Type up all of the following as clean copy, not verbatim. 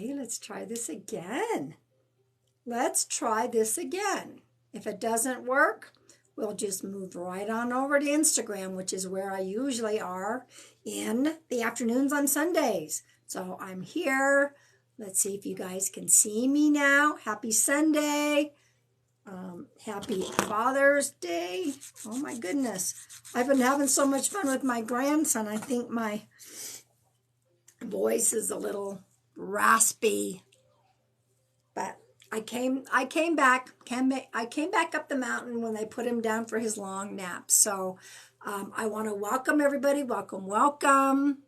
Okay, let's try this again. Let's try this again. If it doesn't work, we'll just move right on over to Instagram, which is where I usually are in the afternoons on Sundays. So I'm here. Let's see if you guys can see me now. Happy Sunday. Happy Father's Day. Oh my goodness. I've been having so much fun with my grandson. I think my voice is a little raspy, but I came back up the mountain when they put him down for his long nap. So I want to welcome everybody. Welcome.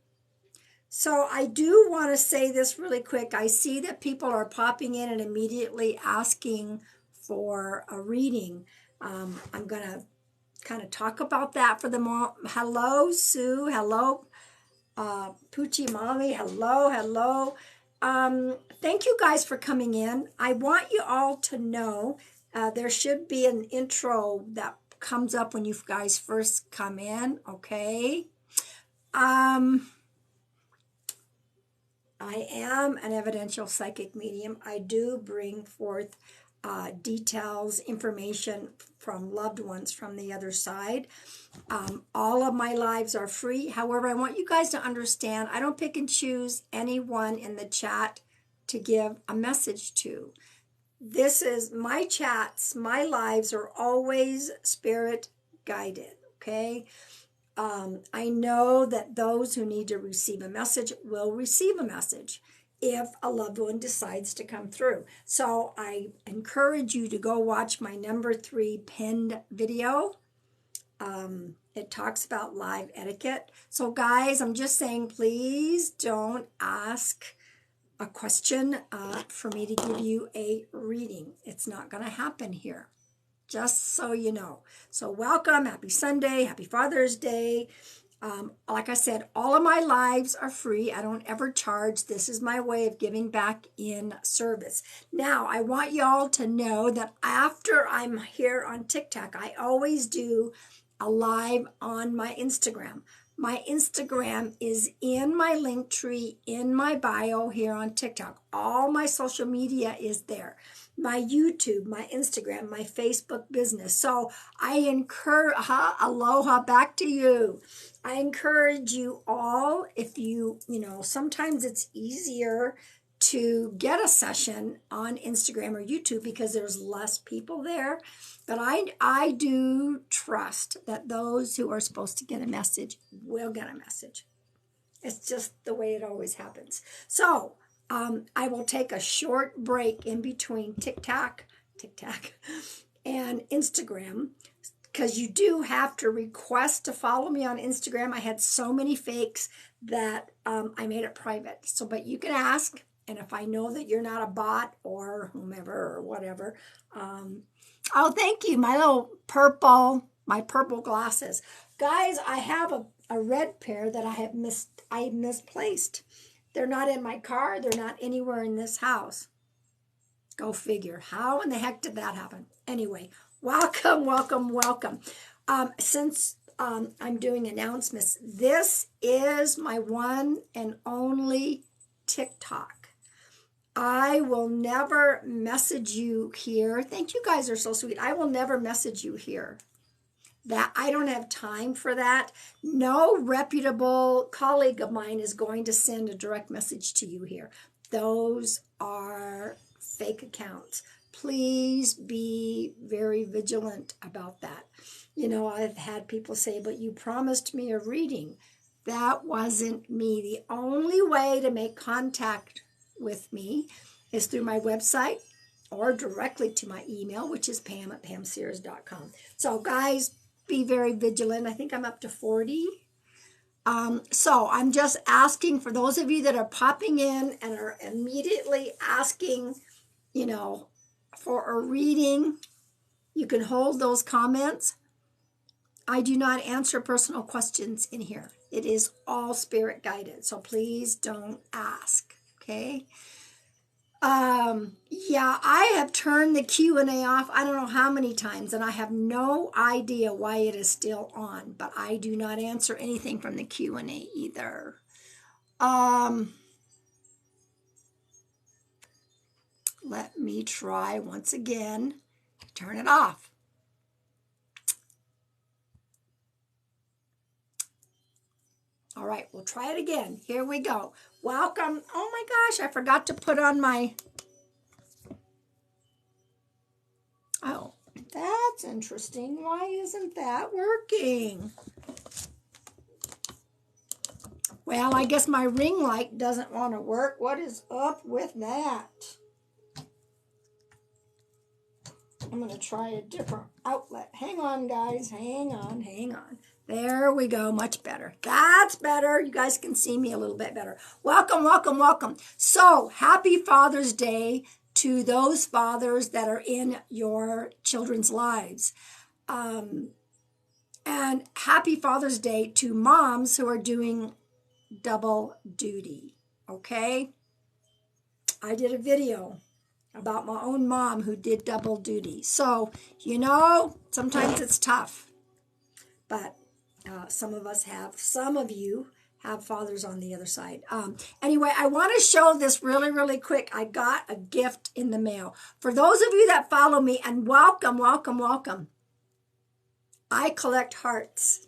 So I do want to say this really quick. I see that people are popping in and immediately asking for a reading. I'm going to kind of talk about that for them all. Hello, Sue. Hello, Poochie Mommy. Hello. Thank you guys for coming in. I want you all to know there should be an intro that comes up when you guys first come in, okay? I am an evidential psychic medium. I do bring forth details, information from loved ones from the other side. All of my lives are free. However, I want you guys to understand, I don't pick and choose anyone in the chat to give a message to. This is my chats, my lives are always spirit guided, okay? I know that those who need to receive a message will receive a message if a loved one decides to come through. So I encourage you to go watch my number 3 pinned video. It talks about live etiquette. So guys, I'm just saying, please don't ask a question for me to give you a reading. It's not going to happen here. Just so you know. So welcome, happy Sunday, happy Father's Day. Like I said, all of my lives are free. I don't ever charge. This is my way of giving back in service. Now, I want y'all to know that after I'm here on TikTok, I always do a live on my Instagram. My Instagram is in my link tree in my bio here on TikTok. All my social media is there. My YouTube, my Instagram, my Facebook business. So I encourage, aloha, back to you. I encourage you all, if you sometimes it's easier to get a session on Instagram or YouTube because there's less people there. But I do trust that those who are supposed to get a message will get a message. It's just the way it always happens. So I will take a short break in between TikTok, and Instagram, because you do have to request to follow me on Instagram. I had so many fakes that I made it private. So, but you can ask, and if I know that you're not a bot or whomever or whatever, oh, thank you, my purple glasses. Guys, I have a red pair that I misplaced. They're not in my car. They're not anywhere in this house. Go figure. How in the heck did that happen? Anyway, welcome. Since I'm doing announcements, this is my one and only TikTok. I will never message you here. Thank you guys are so sweet. I will never message you here. That I don't have time for that. No reputable colleague of mine is going to send a direct message to you here. Those are fake accounts. Please be very vigilant about that. I've had people say, but you promised me a reading. That wasn't me. The only way to make contact with me is through my website or directly to my email, which is pam@pamsears.com. So guys, be very vigilant. I think I'm up to 40. So I'm just asking for those of you that are popping in and are immediately asking, for a reading, you can hold those comments. I do not answer personal questions in here. It is all spirit guided. So please don't ask. Okay. Yeah, I have turned the Q&A off I don't know how many times, and I have no idea why it is still on, but I do not answer anything from the Q&A either. Let me try once again. Turn it off. All right, we'll try it again. Here we go. Welcome. Oh my gosh, I forgot to put on my... Oh, that's interesting. Why isn't that working? Well, I guess my ring light doesn't want to work. What is up with that? I'm going to try a different outlet. Hang on, guys. Hang on, hang on. There we go. Much better. That's better. You guys can see me a little bit better. Welcome, welcome, welcome. So, happy Father's Day to those fathers that are in your children's lives. And happy Father's Day to moms who are doing double duty. Okay? I did a video about my own mom who did double duty. So, you know, sometimes it's tough. But some of you have fathers on the other side. Anyway, I want to show this really, really quick. I got a gift in the mail. For those of you that follow me, and welcome, welcome, welcome. I collect hearts.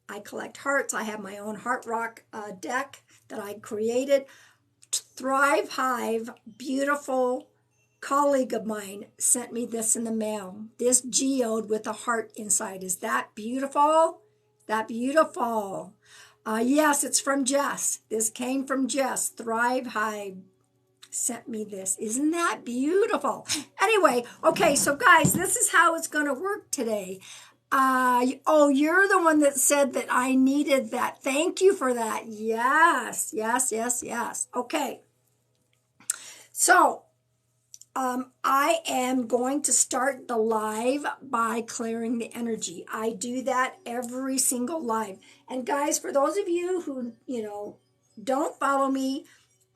I collect hearts. I have my own Heart Rock deck that I created. Thrive Hive, beautiful colleague of mine, sent me this in the mail. This geode with a heart inside. Is that beautiful? That beautiful. Yes, it's from Jess. This came from Jess. Thrive Hive sent me this. Isn't that beautiful? Anyway, okay, so guys, this is how it's going to work today. Oh, you're the one that said that I needed that. Thank you for that. Yes, yes, yes, yes. Okay. So, I am going to start the live by clearing the energy. I do that every single live. And guys, for those of you who, don't follow me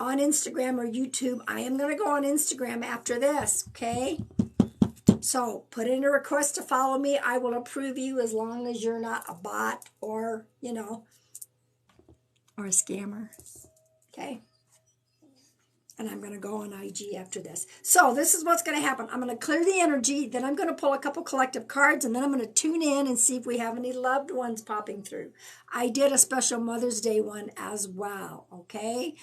on Instagram or YouTube, I am going to go on Instagram after this, okay? So put in a request to follow me. I will approve you as long as you're not a bot or, or a scammer, okay? And I'm going to go on IG after this. So this is what's going to happen. I'm going to clear the energy. Then I'm going to pull a couple collective cards. And then I'm going to tune in and see if we have any loved ones popping through. I did a special Mother's Day one as well. Okay.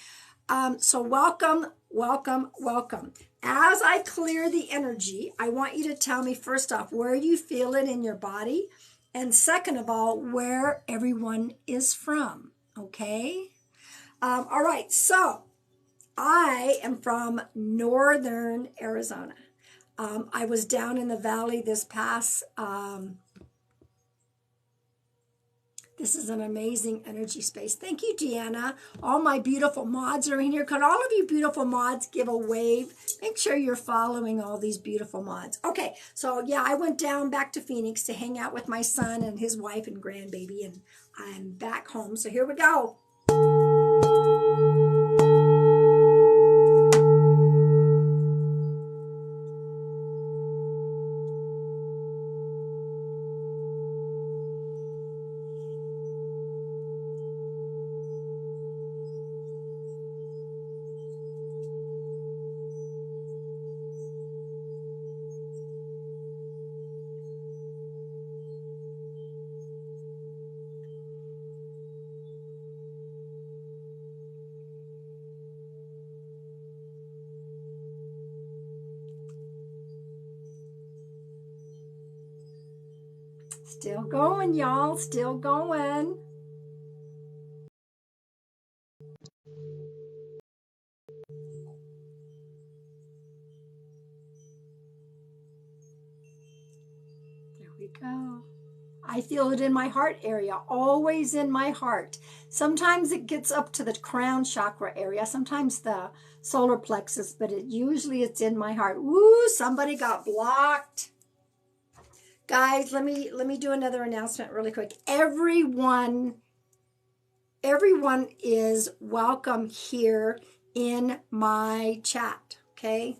So welcome, welcome, welcome. As I clear the energy, I want you to tell me first off where you feel it in your body. And second of all, where everyone is from. Okay. All right. So I am from northern Arizona. I was down in the valley this past, this is an amazing energy space. Thank you, Deanna. All my beautiful mods are in here. Could all of you beautiful mods give a wave? Make sure you're following all these beautiful mods. Okay, so yeah, I went down back to Phoenix to hang out with my son and his wife and grandbaby, and I'm back home. So here we go. Still going, y'all. Still going. There we go. I feel it in my heart area, always in my heart. Sometimes it gets up to the crown chakra area, sometimes the solar plexus, but usually it's in my heart. Woo, somebody got blocked. Guys, let me do another announcement really quick. Everyone is welcome here in my chat, okay?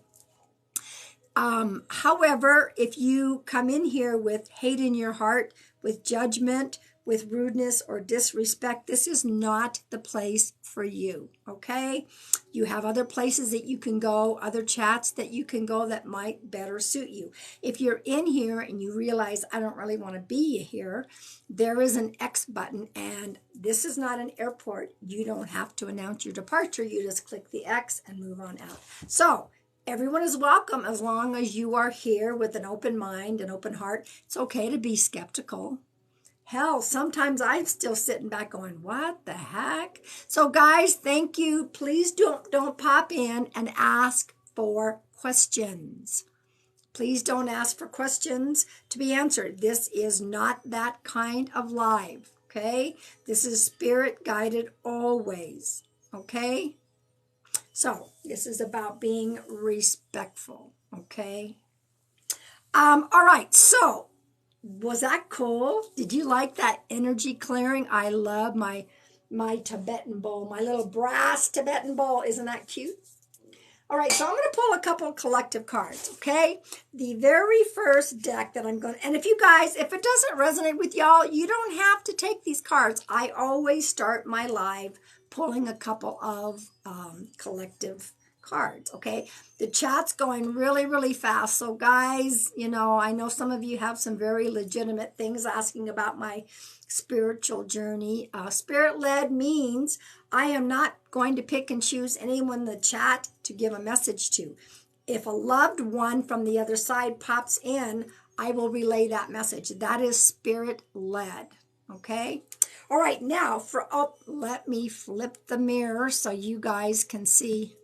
However, if you come in here with hate in your heart, with judgment, with rudeness or disrespect, this is not the place for you, okay? You have other places that you can go, other chats that you can go that might better suit you. If you're in here and you realize, I don't really want to be here, there is an X button, and this is not an airport. You don't have to announce your departure. You just click the X and move on out. So everyone is welcome as long as you are here with an open mind, an open heart. It's okay to be skeptical. Hell, sometimes I'm still sitting back going, what the heck? So guys, thank you. Please don't pop in and ask for questions. Please don't ask for questions to be answered. This is not that kind of live, okay? This is spirit guided always, okay? So this is about being respectful, okay? All right, so was that cool? Did you like that energy clearing? I love my Tibetan bowl, my little brass Tibetan bowl. Isn't that cute? All right, so I'm going to pull a couple of collective cards, okay? The very first deck that I'm going to, and if you guys, if it doesn't resonate with y'all, you don't have to take these cards. I always start my live pulling a couple of collective cards, okay? The chat's going really, really fast. So guys, you know, I know some of you have some very legitimate things asking about my spiritual journey. Spirit-led means I am not going to pick and choose anyone in the chat to give a message to. If a loved one from the other side pops in, I will relay that message. That is spirit-led, okay? All right, now let me flip the mirror so you guys can see.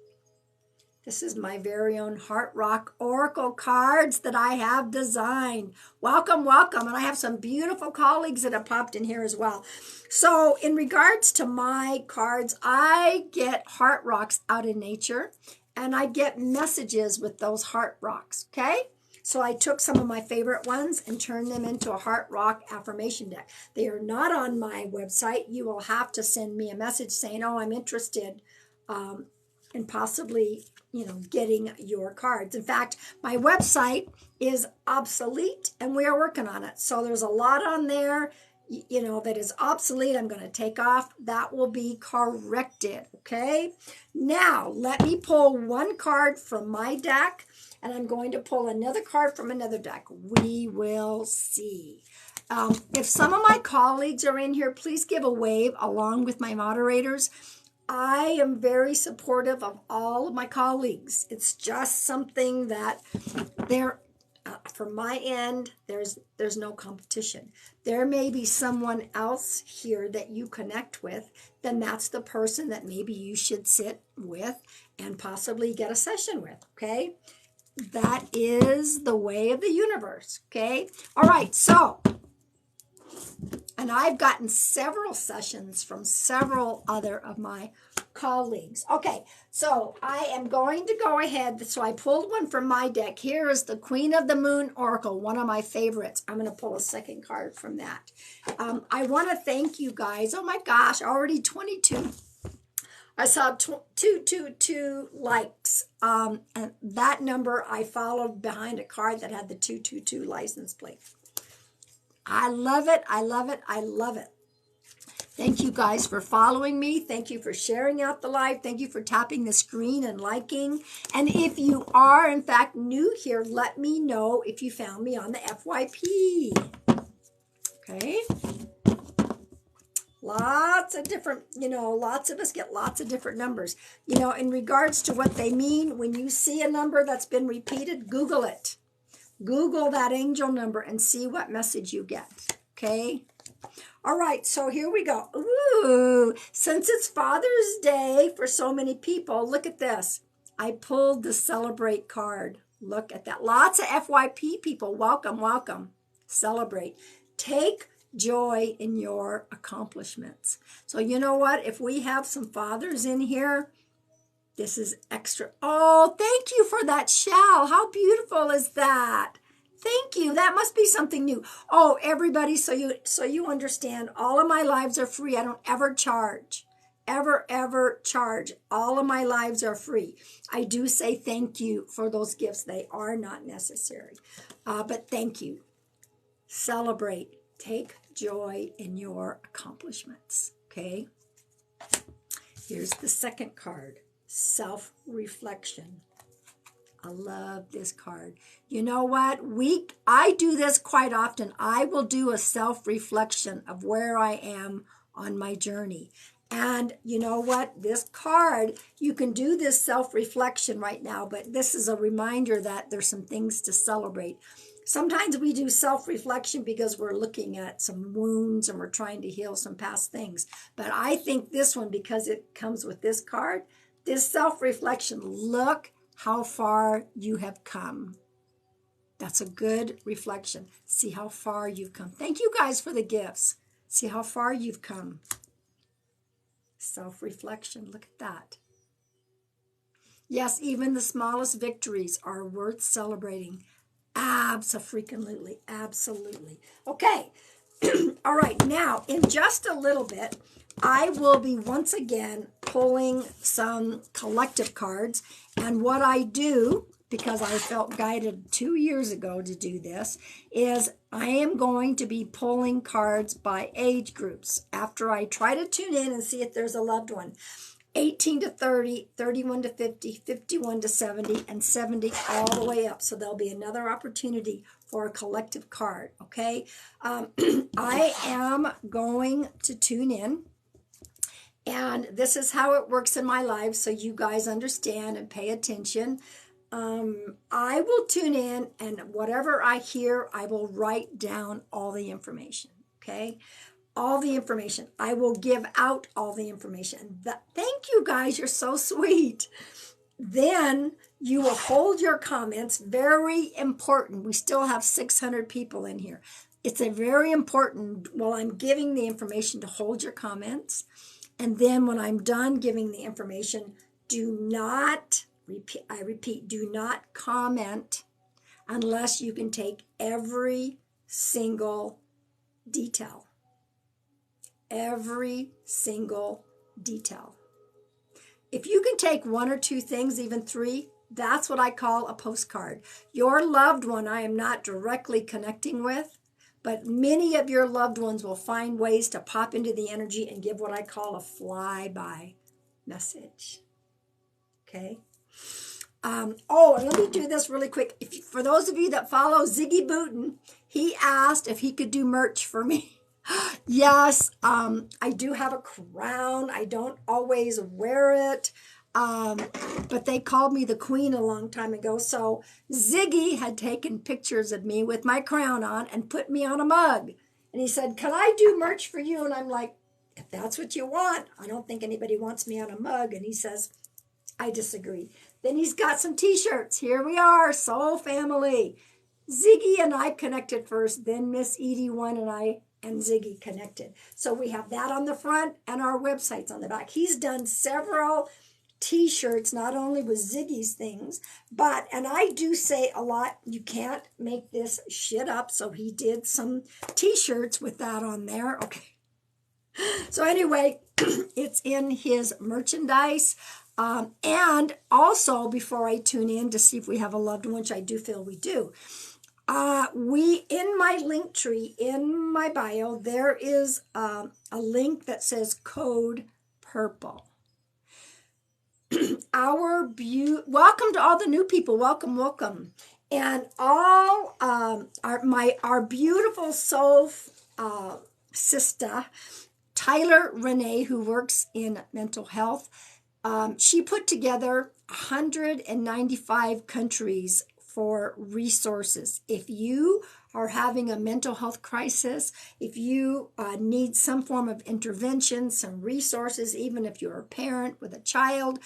This is my very own Heart Rock Oracle cards that I have designed. Welcome, welcome. And I have some beautiful colleagues that have popped in here as well. So in regards to my cards, I get heart rocks out in nature, and I get messages with those heart rocks, okay? So I took some of my favorite ones and turned them into a heart rock affirmation deck. They are not on my website. You will have to send me a message saying, oh, I'm interested in possibly, you know, getting your cards. In fact, my website is obsolete and we are working on it. So there's a lot on there, you know, that is obsolete. I'm going to take off. That will be corrected. Okay. Now let me pull one card from my deck, and I'm going to pull another card from another deck. We will see. If some of my colleagues are in here, please give a wave along with my moderators. I am very supportive of all of my colleagues. It's just something that from my end, there's no competition. There may be someone else here that you connect with, then that's the person that maybe you should sit with and possibly get a session with, okay? That is the way of the universe, okay? All right, so, and I've gotten several sessions from several other of my colleagues. Okay, so I am going to go ahead. So I pulled one from my deck. Here is the Queen of the Moon Oracle, one of my favorites. I'm going to pull a second card from that. I want to thank you guys. Oh my gosh, already 22. I saw 222 likes. And that number I followed behind a card that had the 222 license plate. I love it. I love it. I love it. Thank you guys for following me. Thank you for sharing out the live. Thank you for tapping the screen and liking. And if you are, in fact, new here, let me know if you found me on the FYP. Okay. Lots of different, you know, lots of us get lots of different numbers. You know, in regards to what they mean, when you see a number that's been repeated, Google it. Google that angel number and see what message you get, okay? All right, so here we go. Ooh, since it's Father's Day for so many people, look at this. I pulled the Celebrate card. Look at that. Lots of FYP people. Welcome, welcome. Celebrate. Take joy in your accomplishments. So you know what? If we have some fathers in here, this is extra. Oh, thank you for that shell. How beautiful is that? Thank you. That must be something new. Oh, everybody, so you understand, all of my lives are free. I don't ever charge. Ever charge. All of my lives are free. I do say thank you for those gifts. They are not necessary. But thank you. Celebrate. Take joy in your accomplishments. Okay? Here's the second card, self-reflection. I love this card. You know what? I do this quite often. I will do a self-reflection of where I am on my journey. And you know what? This card, you can do this self-reflection right now, but this is a reminder that there's some things to celebrate. Sometimes we do self-reflection because we're looking at some wounds and we're trying to heal some past things. But I think this one, because it comes with this card, this self-reflection, look how far you have come. That's a good reflection. See how far you've come. Thank you guys for the gifts. See how far you've come. Self-reflection, look at that. Yes, even the smallest victories are worth celebrating. Absolutely, absolutely. Okay, all right, now in just a little bit, I will be once again pulling some collective cards. And what I do, because I felt guided 2 years ago to do this, is I am going to be pulling cards by age groups after I try to tune in and see if there's a loved one. 18 to 30, 31 to 50, 51 to 70, and 70 all the way up. So there'll be another opportunity for a collective card, okay? I am going to tune in, and this is how it works in my life so you guys understand and pay attention. I will tune in, and whatever I hear, I will write down all the information, okay? All the information. I will give out all the information. Thank you guys. You're so sweet. Then you will hold your comments. Very important. We still have 600 people in here. It's a very important, while I'm giving the information, to hold your comments. And then when I'm done giving the information, do not, I repeat, do not comment unless you can take every single detail. Every single detail. If you can take one or two things, even three, that's what I call a postcard. Your loved one I am not directly connecting with, but many of your loved ones will find ways to pop into the energy and give what I call a flyby message. Okay? And let me do this really quick. For those of you that follow Ziggy Booten, he asked if he could do merch for me. Yes, I do have a crown. I don't always wear it, but they called me the queen a long time ago. So Ziggy had taken pictures of me with my crown on and put me on a mug. And he said, "Can I do merch for you?" And I'm like, "If that's what you want." I don't think anybody wants me on a mug. And he says, "I disagree." Then he's got some t-shirts. Here we are, Soul Family. Ziggy and I connected first, then Miss Edie won and Ziggy connected. So we have that on the front and our website's on the back. He's done several t-shirts, not only with Ziggy's things, and I do say a lot, you can't make this shit up. So he did some t-shirts with that on there. Okay. So anyway, it's in his merchandise. And also, before I tune in to see if we have a loved one, which I do feel we do, in my link tree, in my bio, there is a link that says code purple. Welcome to all the new people. Welcome. And all our beautiful soul sister, Tyler Renee, who works in mental health, she put together 195 countries for resources. If you are having a mental health crisis, if you need some form of intervention, some resources, even if you're a parent with a child,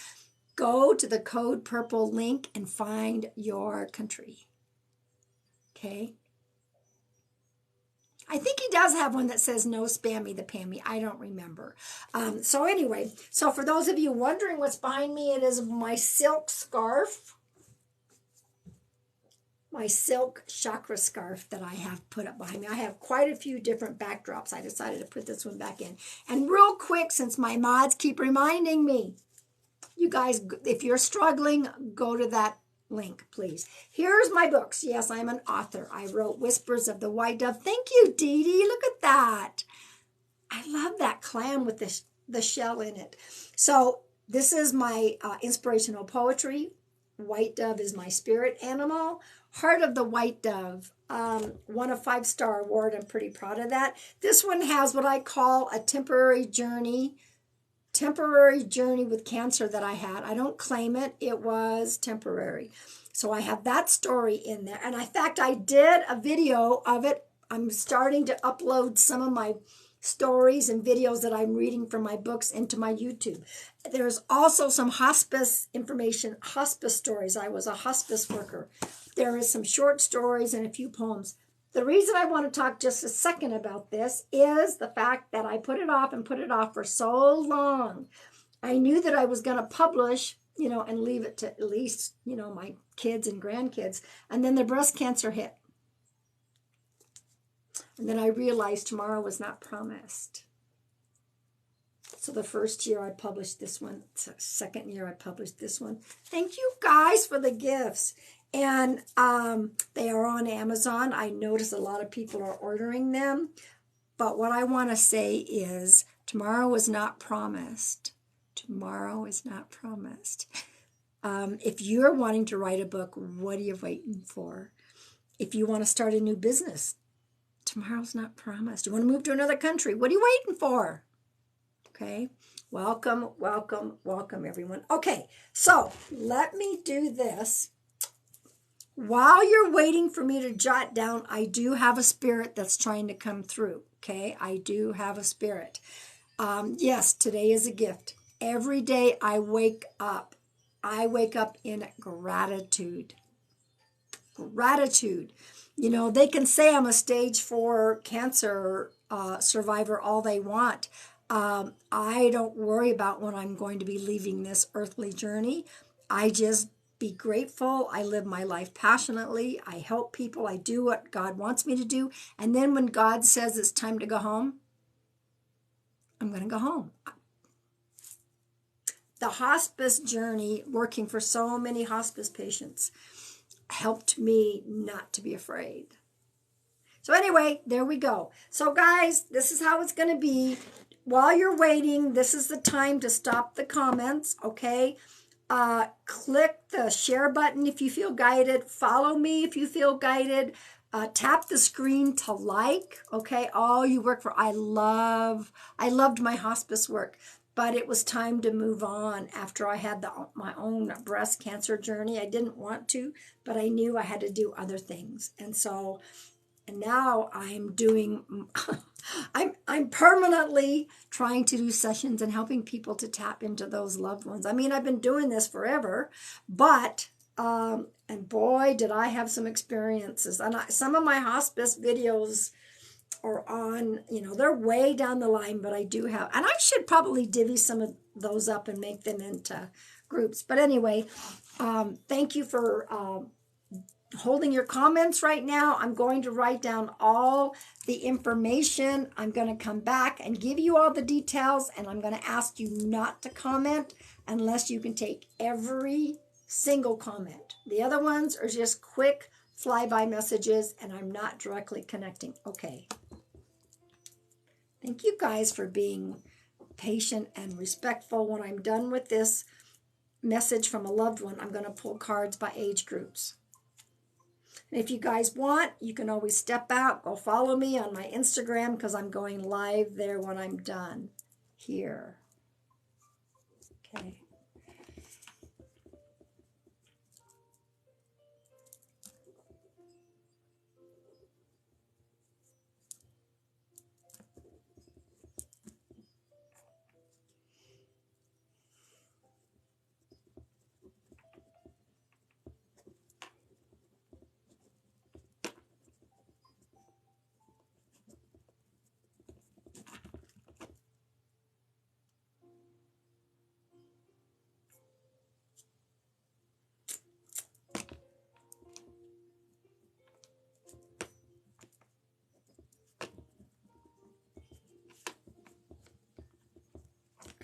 go to the Code Purple link and find your country. Okay? I think he does have one that says no spammy the pammy. I don't remember. So anyway, so for those of you wondering what's behind me, it is my silk scarf. My silk chakra scarf that I have put up behind me. I have quite a few different backdrops. I decided to put this one back in. And real quick, since my mods keep reminding me, you guys, if you're struggling, go to that link, please. Here's my books. Yes, I'm an author. I wrote Whispers of the White Dove. Thank you, Dee Dee. Look at that. I love that clam with the shell in it. So this is my inspirational poetry. White dove is my spirit animal. Heart of the White Dove won a 5-star award. I'm pretty proud of that. This one has what I call a temporary journey with cancer that I had. I don't claim it. It was temporary. So I have that story in there. And in fact, I did a video of it. I'm starting to upload some of my stories and videos that I'm reading from my books into my YouTube. There's also some hospice information, hospice stories. I was a hospice worker. There is some short stories and a few poems. The reason I want to talk just a second about this is the fact that I put it off for so long. I knew that I was going to publish, and leave it to at least, my kids and grandkids. And then the breast cancer hit. And then I realized tomorrow was not promised. So the first year I published this one. Second year I published this one. Thank you guys for the gifts. And they are on Amazon. I notice a lot of people are ordering them. But what I want to say is tomorrow is not promised. Tomorrow is not promised. If you're wanting to write a book, what are you waiting for? If you want to start a new business, tomorrow's not promised. You want to move to another country, what are you waiting for? Okay, welcome, welcome, welcome, everyone. Okay, so let me do this. While you're waiting for me to jot down, I do have a spirit that's trying to come through, okay? I do have a spirit. Yes, today is a gift. Every day I wake up in gratitude. Gratitude. They can say I'm a stage 4 cancer survivor all they want. I don't worry about when I'm going to be leaving this earthly journey. I just be grateful. I live my life passionately. I help people. I do what God wants me to do. And then when God says it's time to go home, I'm going to go home. The hospice journey, working for so many hospice patients, helped me not to be afraid. So anyway, there we go. So guys, this is how it's going to be. While you're waiting, this is the time to stop the comments, okay? Click the share button if you feel guided. Follow me if you feel guided. Tap the screen to like, okay? All you work for. I loved my hospice work, but it was time to move on after I had my own breast cancer journey. I didn't want to, but I knew I had to do other things. And now I'm doing, I'm permanently trying to do sessions and helping people to tap into those loved ones. I mean, I've been doing this forever, but, and boy, did I have some experiences. And some of my hospice videos are on, they're way down the line, but I do have, and I should probably divvy some of those up and make them into groups. But anyway, thank you for holding your comments right now. I'm going to write down all the information. I'm going to come back and give you all the details, and I'm going to ask you not to comment unless you can take every single comment. The other ones are just quick flyby messages, and I'm not directly connecting. Okay. Thank you guys for being patient and respectful. When I'm done with this message from a loved one, I'm going to pull cards by age groups. And if you guys want, you can always step out, go follow me on my Instagram, because I'm going live there when I'm done here. Okay.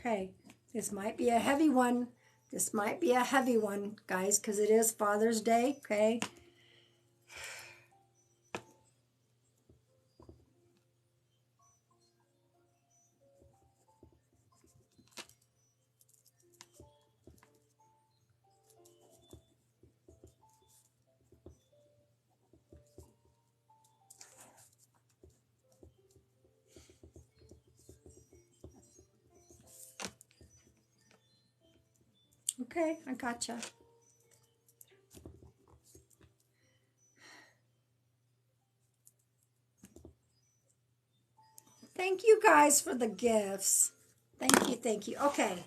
Okay, this might be a heavy one. This might be a heavy one, guys, because it is Father's Day, okay? Okay, I gotcha. Thank you guys for the gifts. Thank you, thank you. Okay.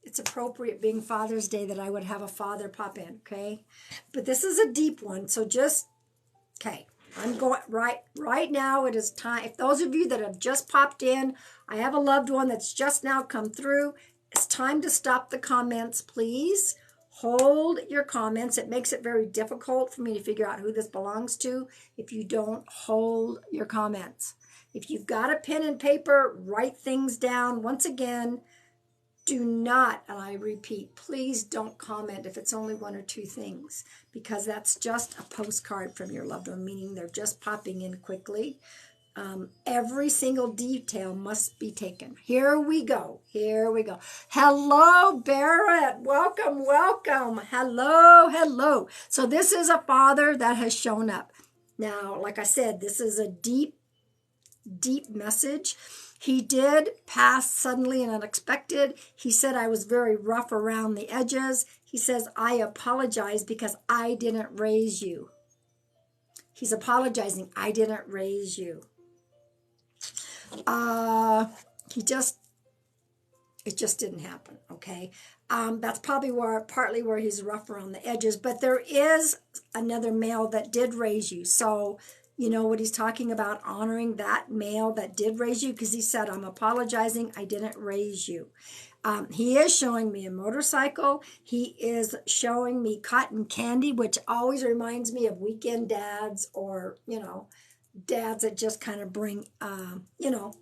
It's appropriate being Father's Day that I would have a father pop in, okay? But this is a deep one, so just, okay. I'm going, right now it is time. If those of you that have just popped in, I have a loved one that's just now come through. It's time to stop the comments, please. Hold your comments. It makes it very difficult for me to figure out who this belongs to if you don't hold your comments. If you've got a pen and paper, write things down. Once again, do not, and I repeat, please don't comment if it's only one or two things, because that's just a postcard from your loved one, meaning they're just popping in quickly. Every single detail must be taken. Here we go. Here we go. Hello, Barrett. Welcome, welcome. Hello, hello. So this is a father that has shown up. Now, like I said, this is a deep message. He did pass suddenly and unexpected. He said, I was very rough around the edges. He says, I apologize because I didn't raise you. He's apologizing. I didn't raise you. It just didn't happen, okay? That's probably partly where he's rough around the edges, but there is another male that did raise you. So, you know what he's talking about, honoring that male that did raise you, because he said, I'm apologizing, I didn't raise you. He is showing me a motorcycle. He is showing me cotton candy, which always reminds me of weekend dads, or, you know, dads that just kind of bring, you know,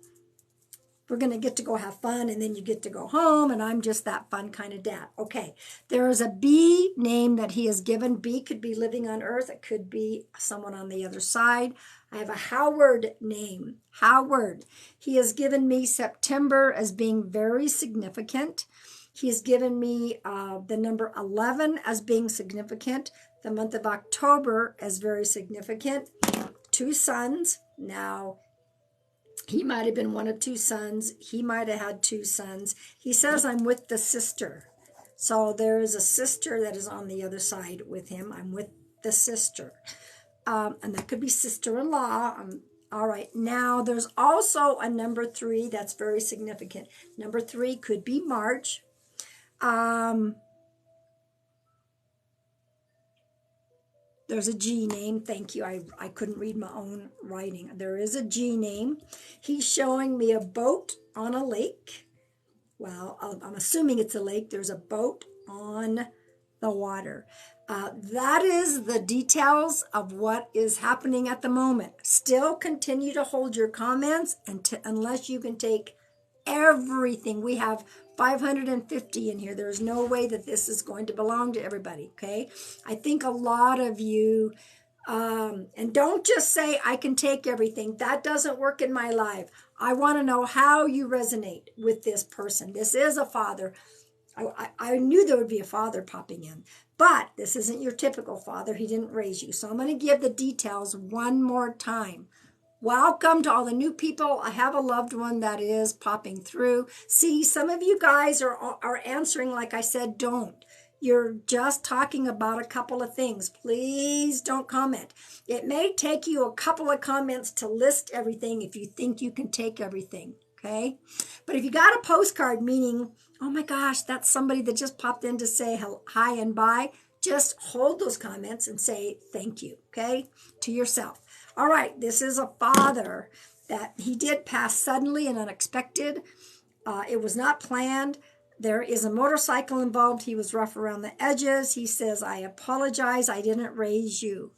we're going to get to go have fun, and then you get to go home, and I'm just that fun kind of dad. Okay, there is a B name that he has given. B could be living on earth. It could be someone on the other side. I have a Howard name. Howard. He has given me September as being very significant. He has given me the number 11 as being significant. The month of October as very significant. 2 sons. Now, he might have been one of 2 sons. He might have had 2 sons. He says, I'm with the sister. So there is a sister that is on the other side with him. I'm with the sister. And that could be sister-in-law. All right. Now, there's also a number 3 that's very significant. Number 3 could be March. There's a G name. Thank you. I couldn't read my own writing. There is a G name. He's showing me a boat on a lake. Well, I'm assuming it's a lake. There's a boat on the water. That is the details of what is happening at the moment. Still continue to hold your comments unless you can take everything. We have 550 in here. There's no way that this is going to belong to everybody, okay? I think a lot of you, and don't just say, I can take everything. That doesn't work in my life. I want to know how you resonate with this person. This is a father. I knew there would be a father popping in, but this isn't your typical father. He didn't raise you. So I'm going to give the details one more time. Welcome to all the new people. I have a loved one that is popping through. See, some of you guys are answering like I said, don't. You're just talking about a couple of things. Please don't comment. It may take you a couple of comments to list everything if you think you can take everything, okay? But if you got a postcard meaning, oh my gosh, that's somebody that just popped in to say hi and bye, just hold those comments and say thank you, okay, to yourself. All right, this is a father that he did pass suddenly and unexpected. It was not planned. There is a motorcycle involved. He was rough around the edges. He says, I apologize. I didn't raise you.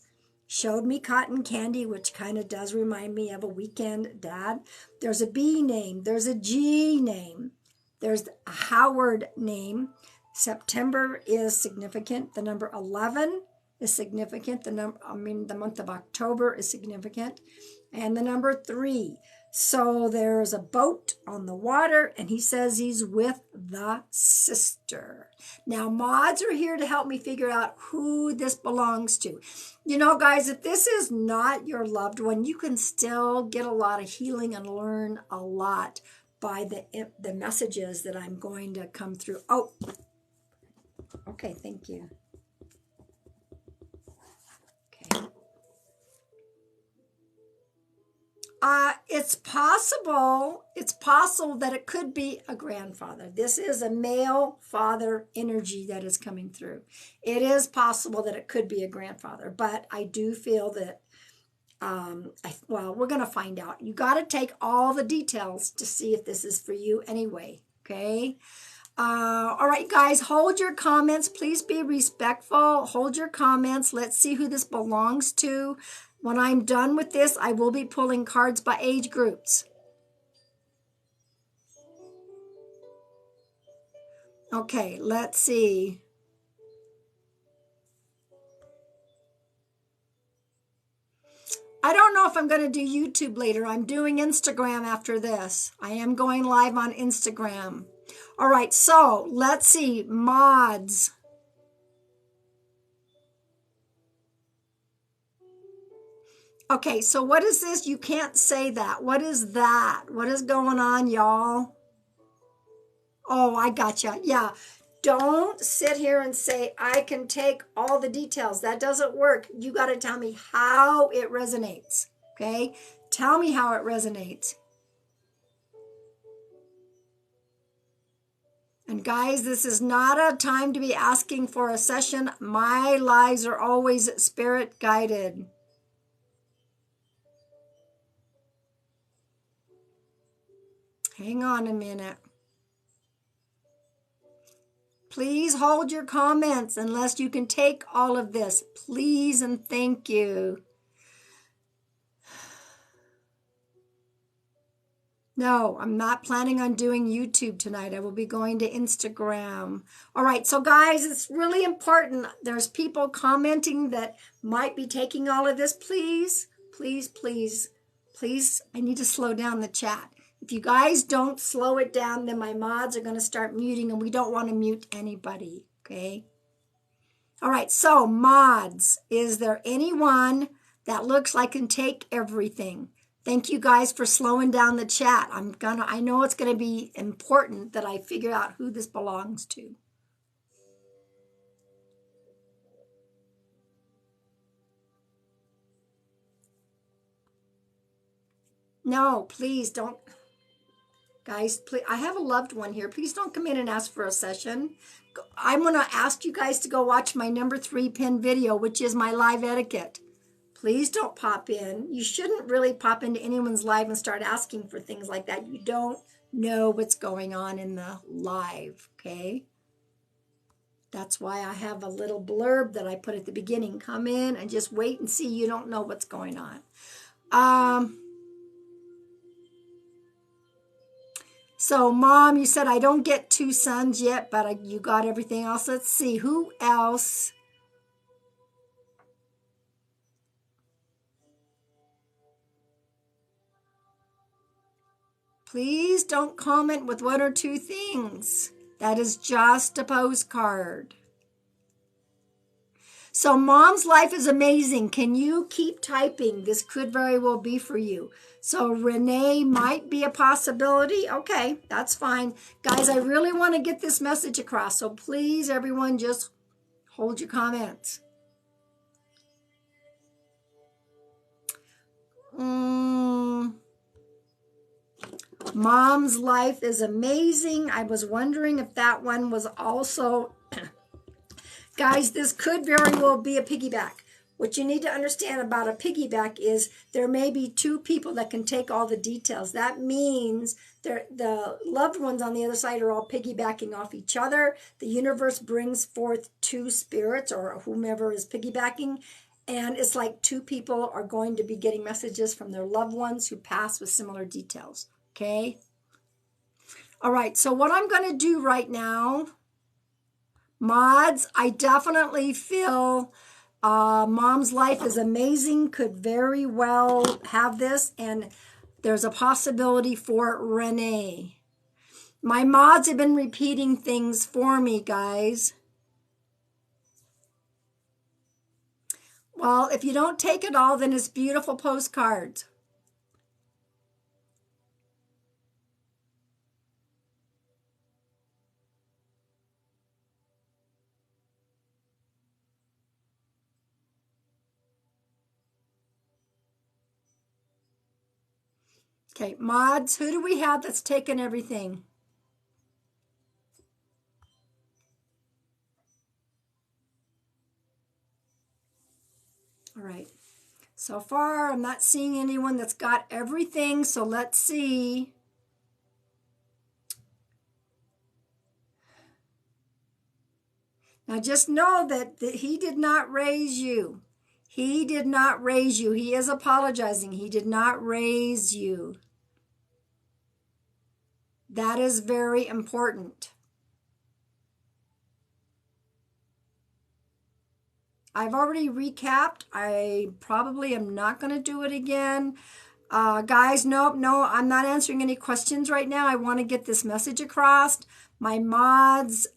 Showed me cotton candy, which kind of does remind me of a weekend dad. There's a B name. There's a G name. There's a Howard name. September is significant. The number 11 is significant. The month of October is significant. And the number 3. So there's a boat on the water, and he says he's with the sister. Now, mods are here to help me figure out who this belongs to. You know, guys, if this is not your loved one, you can still get a lot of healing and learn a lot by the messages that I'm going to come through. Oh, okay, thank you. Okay. It's possible that it could be a grandfather. This is a male father energy that is coming through. It is possible that it could be a grandfather, but I do feel that, well, we're going to find out. You got to take all the details to see if this is for you anyway, okay? All right, guys, hold your comments. Please be respectful. Hold your comments. Let's see who this belongs to. When I'm done with this, I will be pulling cards by age groups. Okay, let's see. I don't know if I'm going to do YouTube later. I'm doing Instagram after this. I am going live on Instagram. All right, so let's see. Mods. Okay, so what is this? You can't say that. What is that? What is going on, y'all? Oh, I gotcha. Yeah. Don't sit here and say, I can take all the details. That doesn't work. You got to tell me how it resonates. Okay? Tell me how it resonates. And guys, this is not a time to be asking for a session. My lives are always spirit guided. Hang on a minute. Please hold your comments unless you can take all of this. Please and thank you. No, I'm not planning on doing YouTube tonight. I will be going to Instagram. All right, so guys, it's really important. There's people commenting that might be taking all of this. Please, please, please, please, I need to slow down the chat. If you guys don't slow it down, then my mods are going to start muting, and we don't want to mute anybody, okay? All right, so mods, is there anyone that looks like can take everything? Thank you guys for slowing down the chat. I know it's going to be important that I figure out who this belongs to. No, please don't. Guys, please, I have a loved one here. Please don't come in and ask for a session. I'm going to ask you guys to go watch my number 3 pin video, which is my live etiquette. Please don't pop in. You shouldn't really pop into anyone's live and start asking for things like that. You don't know what's going on in the live, okay? That's why I have a little blurb that I put at the beginning. Come in and just wait and see. You don't know what's going on. So, Mom, you said I don't get 2 sons yet, but you got everything else. Let's see. Who else? Please don't comment with 1 or 2 things. That is just a postcard. So, Mom's life is amazing. Can you keep typing? This could very well be for you. So Renee might be a possibility. Okay, that's fine. Guys, I really want to get this message across. So please, everyone, just hold your comments. Mom's life is amazing. I was wondering if that one was also... Guys, this could very well be a piggyback. What you need to understand about a piggyback is there may be 2 people that can take all the details. That means the loved ones on the other side are all piggybacking off each other. The universe brings forth 2 spirits or whomever is piggybacking. And it's like 2 people are going to be getting messages from their loved ones who pass with similar details. Okay? All right, so what I'm going to do right now, mods, I definitely feel Mom's Life is Amazing could very well have this, and there's a possibility for Renee. My mods have been repeating things for me, guys. Well, if you don't take it all, then it's beautiful postcards. Okay, mods, who do we have that's taken everything? All right. So far, I'm not seeing anyone that's got everything, so let's see. Now just know that he did not raise you. He did not raise you. He is apologizing. He did not raise you. That is very important. I've already recapped. I probably am not going to do it again. Guys, no, I'm not answering any questions right now. I want to get this message across. My mods,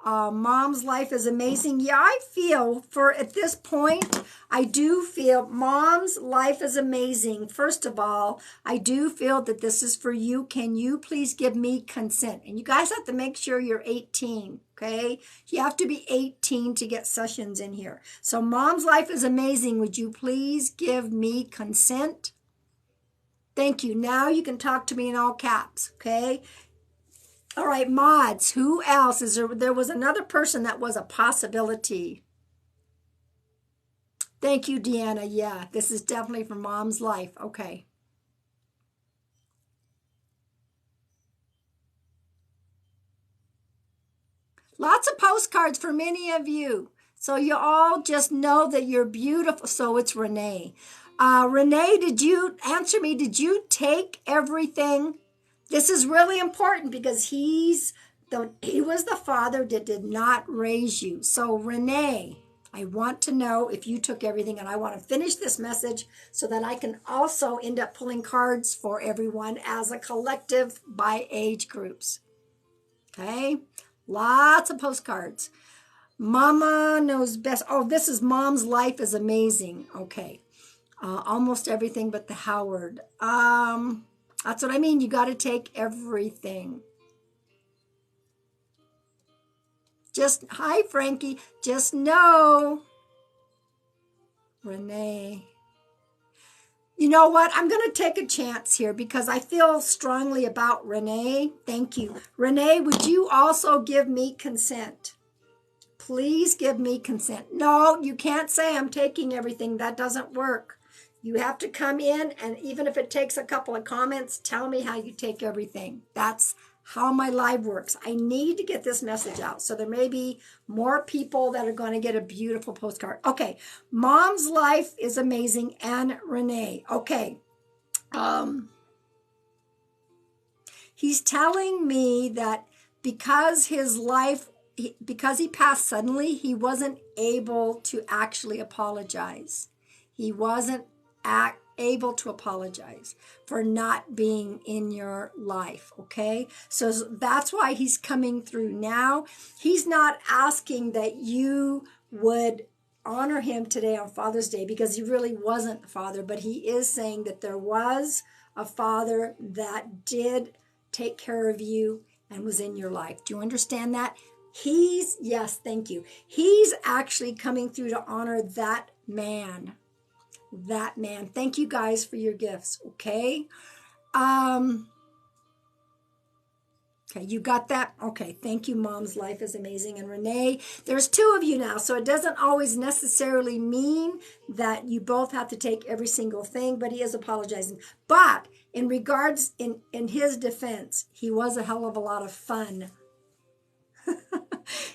Mom's Life is Amazing. Yeah, I feel at this point, I do feel Mom's Life is Amazing. First of all, I do feel that this is for you. Can you please give me consent? And you guys have to make sure you're 18, okay? You have to be 18 to get sessions in here. So Mom's Life is Amazing. Would you please give me consent? Thank you. Now you can talk to me in all caps, okay? All right, mods, who else? Is there was another person that was a possibility. Thank you, Deanna. Yeah, this is definitely for Mom's Life. Okay. Lots of postcards for many of you. So you all just know that you're beautiful. So it's Renee. Renee, did you answer me? Did you take everything? This is really important because he was the father that did not raise you. So Renee, I want to know if you took everything, and I want to finish this message so that I can also end up pulling cards for everyone as a collective by age groups. Okay? Lots of postcards. Mama knows best. Oh, this is Mom's Life is Amazing. Okay. Almost everything but the Howard. That's what I mean. You got to take everything. Hi, Frankie. Just know, Renee. You know what? I'm going to take a chance here because I feel strongly about Renee. Thank you. Renee, would you also give me consent? Please give me consent. No, you can't say I'm taking everything. That doesn't work. You have to come in, and even if it takes a couple of comments, tell me how you take everything. That's how my live works. I need to get this message out. So there may be more people that are going to get a beautiful postcard. Okay, Mom's Life is Amazing and Renee. Okay. He's telling me that because because he passed suddenly, he wasn't able to actually apologize. He wasn't able to apologize for not being in your life, okay? So that's why he's coming through now. He's not asking that you would honor him today on Father's Day because he really wasn't the father, but he is saying that there was a father that did take care of you and was in your life. Do you understand that? Yes, thank you. He's actually coming through to honor that man. That man. Thank you guys for your gifts, okay? Okay, you got that? Okay, thank you, Mom's Life is Amazing. And Renee, there's two of you now, so it doesn't always necessarily mean that you both have to take every single thing, but he is apologizing. But in regards, in his defense, he was a hell of a lot of fun.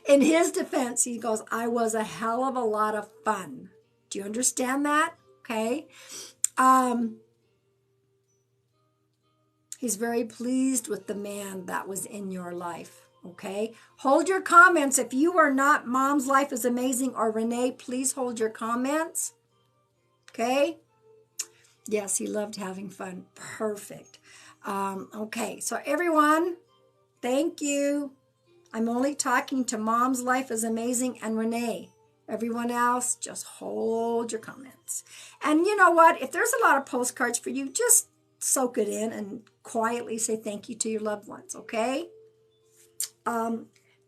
In his defense, he goes, I was a hell of a lot of fun. Do you understand that? Okay. He's very pleased with the man that was in your life. Okay. Hold your comments. If you are not Mom's Life is Amazing or Renee, please hold your comments. Okay. Yes, he loved having fun. Perfect. Okay. So everyone, thank you. I'm only talking to Mom's Life is Amazing and Renee. Everyone else, just hold your comments. And you know what? If there's a lot of postcards for you, just soak it in and quietly say thank you to your loved ones, okay?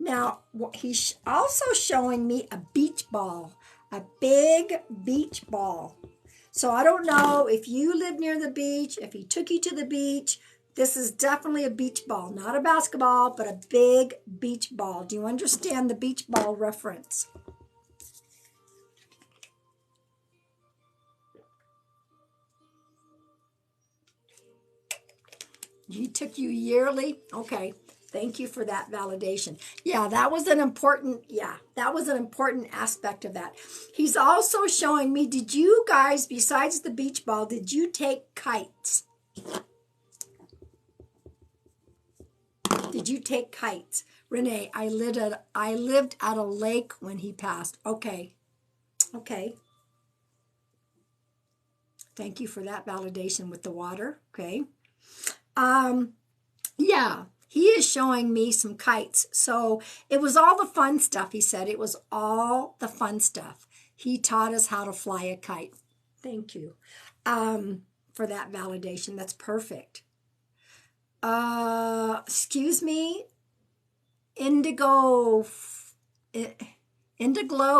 Now, he's also showing me a beach ball, a big beach ball. So I don't know if you live near the beach, if he took you to the beach. This is definitely a beach ball, not a basketball, but a big beach ball. Do you understand the beach ball reference? He took you yearly? Okay. Thank you for that validation. That was an important aspect of that. He's also showing me, did you guys, besides the beach ball, did you take kites? Did you take kites? Renee, I lived at a lake when he passed. Okay. Thank you for that validation with the water. Okay. He is showing me some kites. So it was all the fun stuff, he said. It was all the fun stuff. He taught us how to fly a kite. Thank you for that validation. That's perfect. Excuse me. Indiglo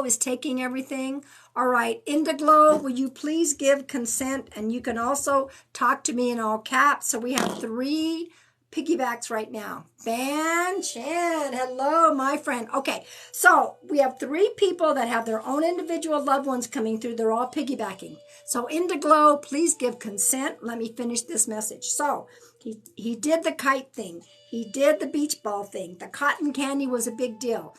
is taking everything. All right, Indiglo, will you please give consent? And you can also talk to me in all caps. So we have 3 piggybacks right now. Ban Chan, hello, my friend. Okay, so we have 3 people that have their own individual loved ones coming through. They're all piggybacking. So Indiglo, please give consent. Let me finish this message. So he did the kite thing. He did the beach ball thing. The cotton candy was a big deal.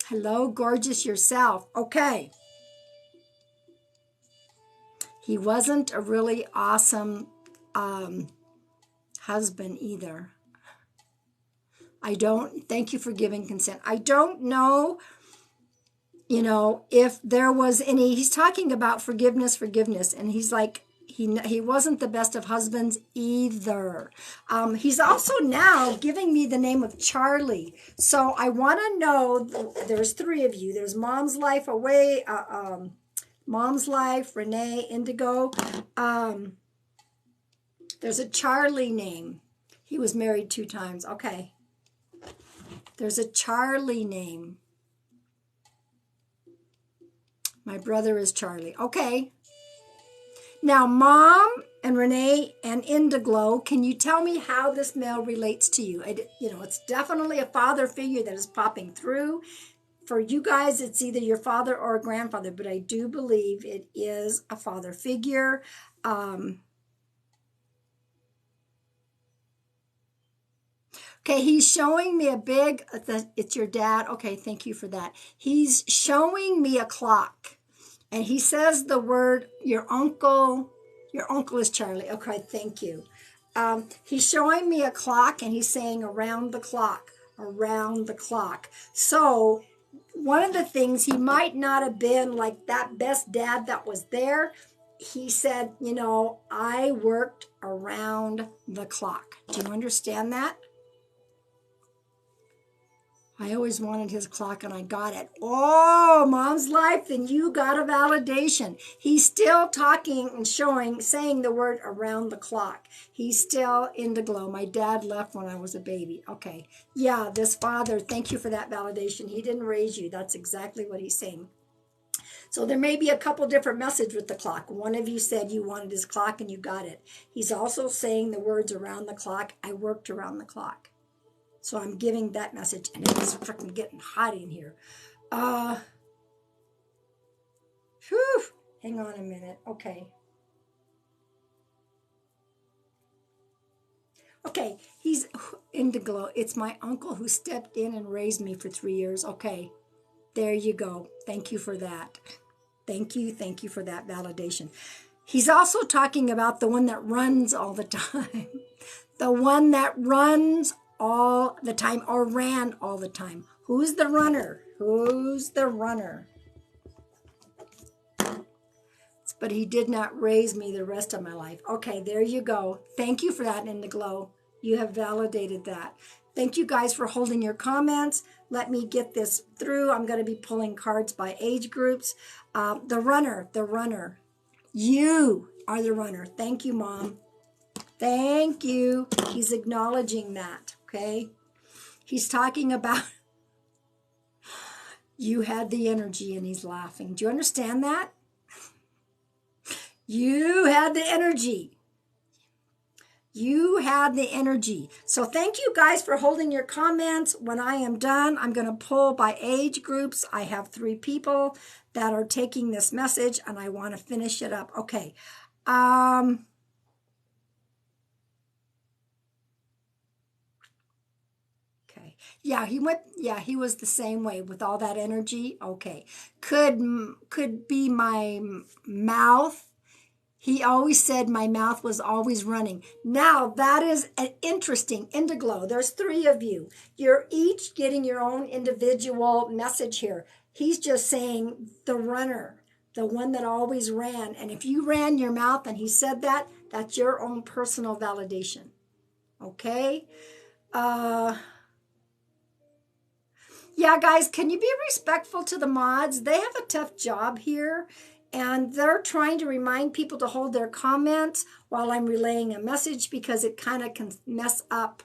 Hello, gorgeous yourself. Okay. He wasn't a really awesome husband either. Thank you for giving consent. I don't know, if there was any, he's talking about forgiveness, and he's like, he wasn't the best of husbands either. He's also now giving me the name of Charlie. So I want to know, there's 3 of you. There's Mom's Life Away, Mom's Life, Renee, Indigo. There's a Charlie name. He was married 2 times. Okay. There's a Charlie name. My brother is Charlie. Okay. Now, Mom and Renee and Indiglo, can you tell me how this male relates to you? It's definitely a father figure that is popping through. For you guys, it's either your father or a grandfather, but I do believe it is a father figure. Okay, he's showing me a big, it's your dad. Okay, thank you for that. He's showing me a clock. And he says the word, your uncle is Charlie. Okay, thank you. He's showing me a clock and he's saying around the clock. So one of the things, he might not have been like that best dad that was there. He said, I worked around the clock. Do you understand that? I always wanted his clock and I got it. Oh, Mom's Life, then you got a validation. He's still talking and saying the word around the clock. He's still Indiglo. My dad left when I was a baby. Okay. Yeah, this father, thank you for that validation. He didn't raise you. That's exactly what he's saying. So there may be a couple different messages with the clock. One of you said you wanted his clock and you got it. He's also saying the words around the clock. I worked around the clock. So I'm giving that message, and it's freaking getting hot in here. Hang on a minute. Okay. Okay, he's Indiglo, it's my uncle who stepped in and raised me for 3 years. Okay, there you go. Thank you for that. Thank you for that validation. He's also talking about the one that runs all the time. The one that runs all the time or ran all the time. Who's the runner? Who's the runner? But he did not raise me the rest of my life. Okay, there you go. Thank you for that, Indiglo. You have validated that. Thank you guys for holding your comments. Let me get this through. I'm going to be pulling cards by age groups. The runner. You are the runner. Thank you, Mom. Thank you. He's acknowledging that, okay? He's talking about you had the energy and he's laughing. Do you understand that? You had the energy. You had the energy. So thank you guys for holding your comments. When I am done, I'm going to pull by age groups. I have 3 people that are taking this message and I want to finish it up. Okay. Okay. Yeah, he was the same way with all that energy. Okay. Could be my mouth. He always said my mouth was always running. Now, that is an interesting Indiglo. There's 3 of you. You're each getting your own individual message here. He's just saying the runner, the one that always ran. And if you ran your mouth and he said that, that's your own personal validation. Okay? Yeah, guys, can you be respectful to the mods? They have a tough job here. And they're trying to remind people to hold their comments while I'm relaying a message because it kind of can mess up.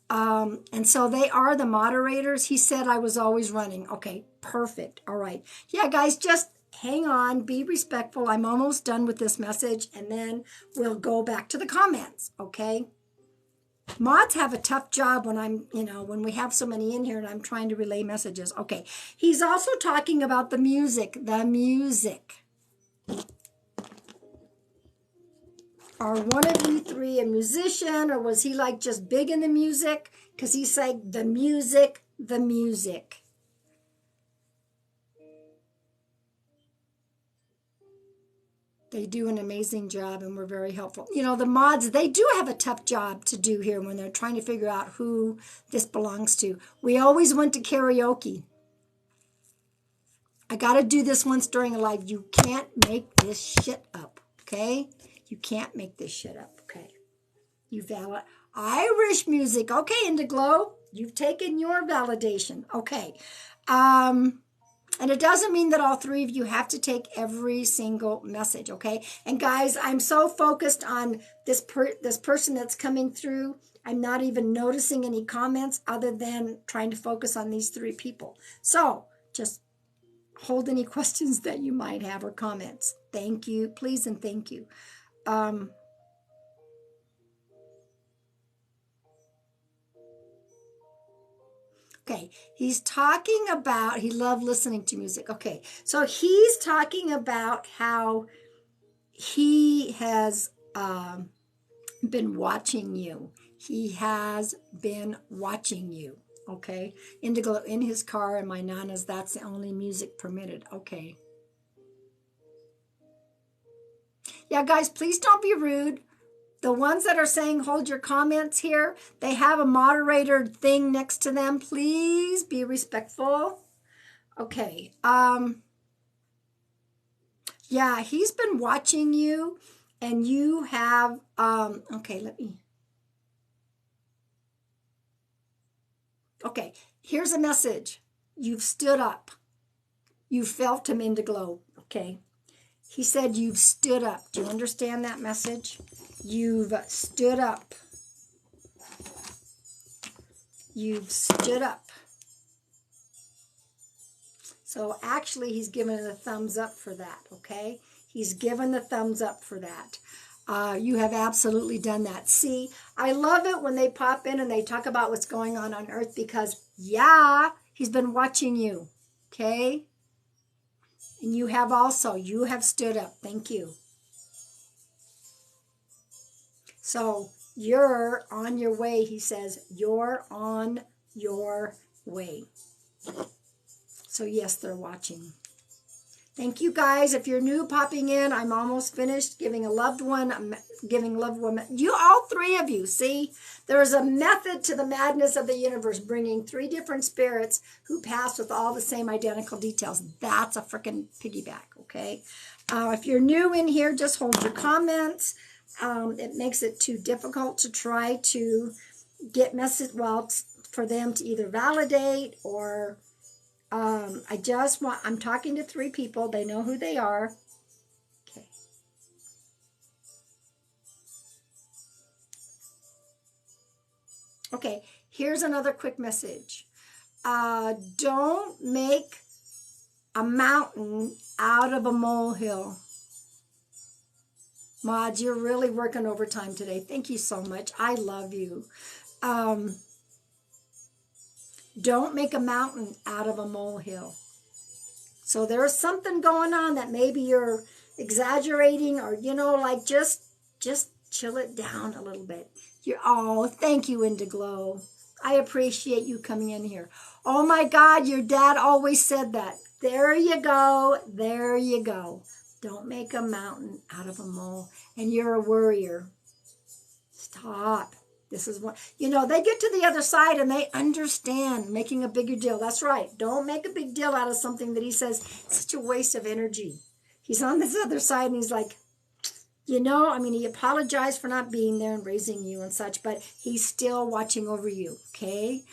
And so they are the moderators. He said I was always running. Okay, perfect. All right. Yeah, guys, just hang on. Be respectful. I'm almost done with this message. And then we'll go back to the comments. Okay. Mods have a tough job when when we have so many in here and I'm trying to relay messages. Okay. He's also talking about the music. The music. Are one of you 3 a musician, or was he like just big in the music? Because he's like the music. They do an amazing job and we're very helpful. You know, the mods, they do have a tough job to do here when they're trying to figure out who this belongs to. We always went to karaoke. I got to do this once during a live. You can't make this shit up, okay? You can't make this shit up, okay? You valid Irish music, okay, Indiglo. You've taken your validation, okay. And it doesn't mean that all 3 of you have to take every single message, okay? And guys, I'm so focused on this person that's coming through. I'm not even noticing any comments other than trying to focus on these 3 people. So just hold any questions that you might have or comments. Thank you, please, and thank you. Okay, he's talking about, he loved listening to music. Okay, so he's talking about how he has been watching you. He has been watching you. Okay, Indigo in his car and my Nana's, that's the only music permitted. Okay. Yeah, guys, please don't be rude. The ones that are saying hold your comments here, they have a moderator thing next to them. Please be respectful. Okay. Yeah, he's been watching you and you have, okay, here's a message. You've stood up. You felt him Indiglo. Okay. He said you've stood up. Do you understand that message? You've stood up. You've stood up. So actually, he's given a thumbs up for that, okay? He's given the thumbs up for that. You have absolutely done that. See, I love it when they pop in and they talk about what's going on Earth because, yeah, he's been watching you, okay? And you have also, you have stood up. Thank you. So You're on your way, he says. You're on your way. So yes, they're watching. Thank you guys. If you're new popping in, I'm almost finished giving a loved one, giving loved one. You, all three of you, see, there's a method to the madness of the universe, bringing three different spirits who pass with all the same identical details. That's a freaking piggyback, okay? If you're new in here, just hold your comments. It makes it too difficult to try to get message, well, for them to either validate or I'm talking to three people. They know who they are. Okay. Okay, here's another quick message. Don't make a mountain out of a molehill. Maud, you're really working overtime today. Thank you so much. I love you. Don't make a mountain out of a molehill. So there's something going on that maybe you're exaggerating, or, you know, like just chill it down a little bit. Thank you, Indiglow. I appreciate you coming in here. Oh my God, your dad always said that. There you go. There you go. Don't make a mountain out of a mole. And you're a worrier. Stop. This is what, you know, they get to the other side and they understand making a bigger deal. That's right. Don't make a big deal out of something that he says it's such a waste of energy. He's on this other side and he's like, you know, I mean, he apologized for not being there and raising you and such, but he's still watching over you, okay?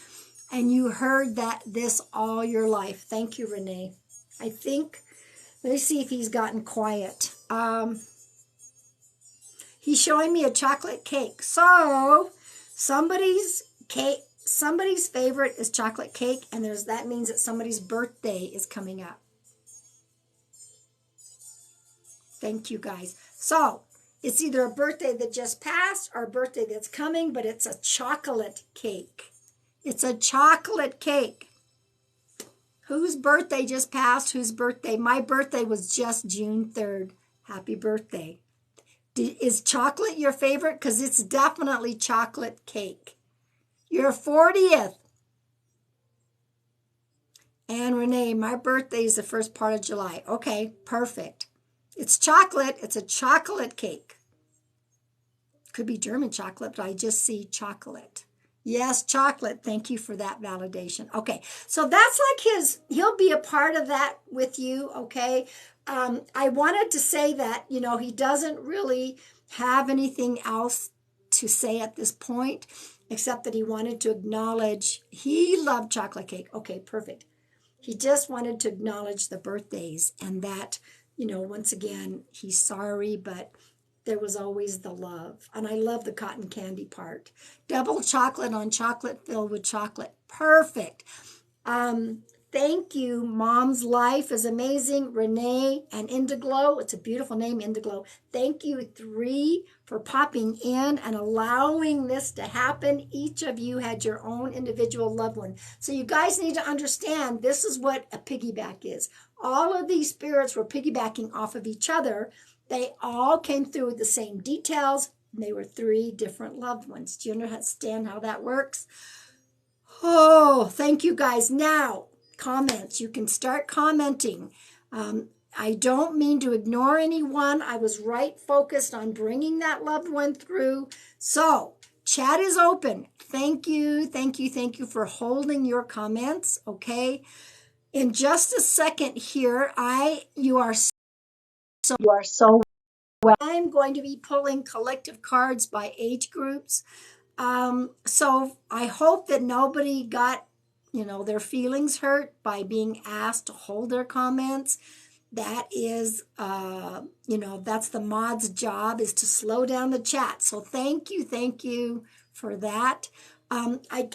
And you heard this all your life. Thank you, Renee. I think, let me see if he's gotten quiet. He's showing me a chocolate cake. So somebody's favorite is chocolate cake, and that means that somebody's birthday is coming up. Thank you, guys. So it's either a birthday that just passed or a birthday that's coming, but it's a chocolate cake. It's a chocolate cake. Whose birthday just passed? Whose birthday? My birthday was just June 3rd. Happy birthday. Is chocolate your favorite? Because it's definitely chocolate cake. Your 40th. And Renee, my birthday is the first part of July. Okay, perfect. It's chocolate. It's a chocolate cake. Could be German chocolate, but I just see chocolate. Yes, chocolate. Thank you for that validation. Okay, so that's like he'll be a part of that with you, okay? I wanted to say that, you know, he doesn't really have anything else to say at this point, except that he wanted to acknowledge he loved chocolate cake. Okay, perfect. He just wanted to acknowledge the birthdays and that, you know, once again, he's sorry, but there was always the love. And I love the cotton candy part. Double chocolate on chocolate filled with chocolate. Perfect. Thank you. Mom's Life is amazing. Renee and Indiglow. It's a beautiful name, Indiglow. Thank you, three, for popping in and allowing this to happen. Each of you had your own individual loved one. So you guys need to understand this is what a piggyback is. All of these spirits were piggybacking off of each other. They all came through with the same details. And they were three different loved ones. Do you understand how that works? Oh, thank you guys. Now, comments. You can start commenting. I don't mean to ignore anyone. I was right focused on bringing that loved one through. So, chat is open. Thank you, thank you, thank you for holding your comments, okay? In just a second here, you are so well. I'm going to be pulling collective cards by age groups. So I hope that nobody got, you know, their feelings hurt by being asked to hold their comments. That is, you know, that's the mod's job, is to slow down the chat. So thank you for that.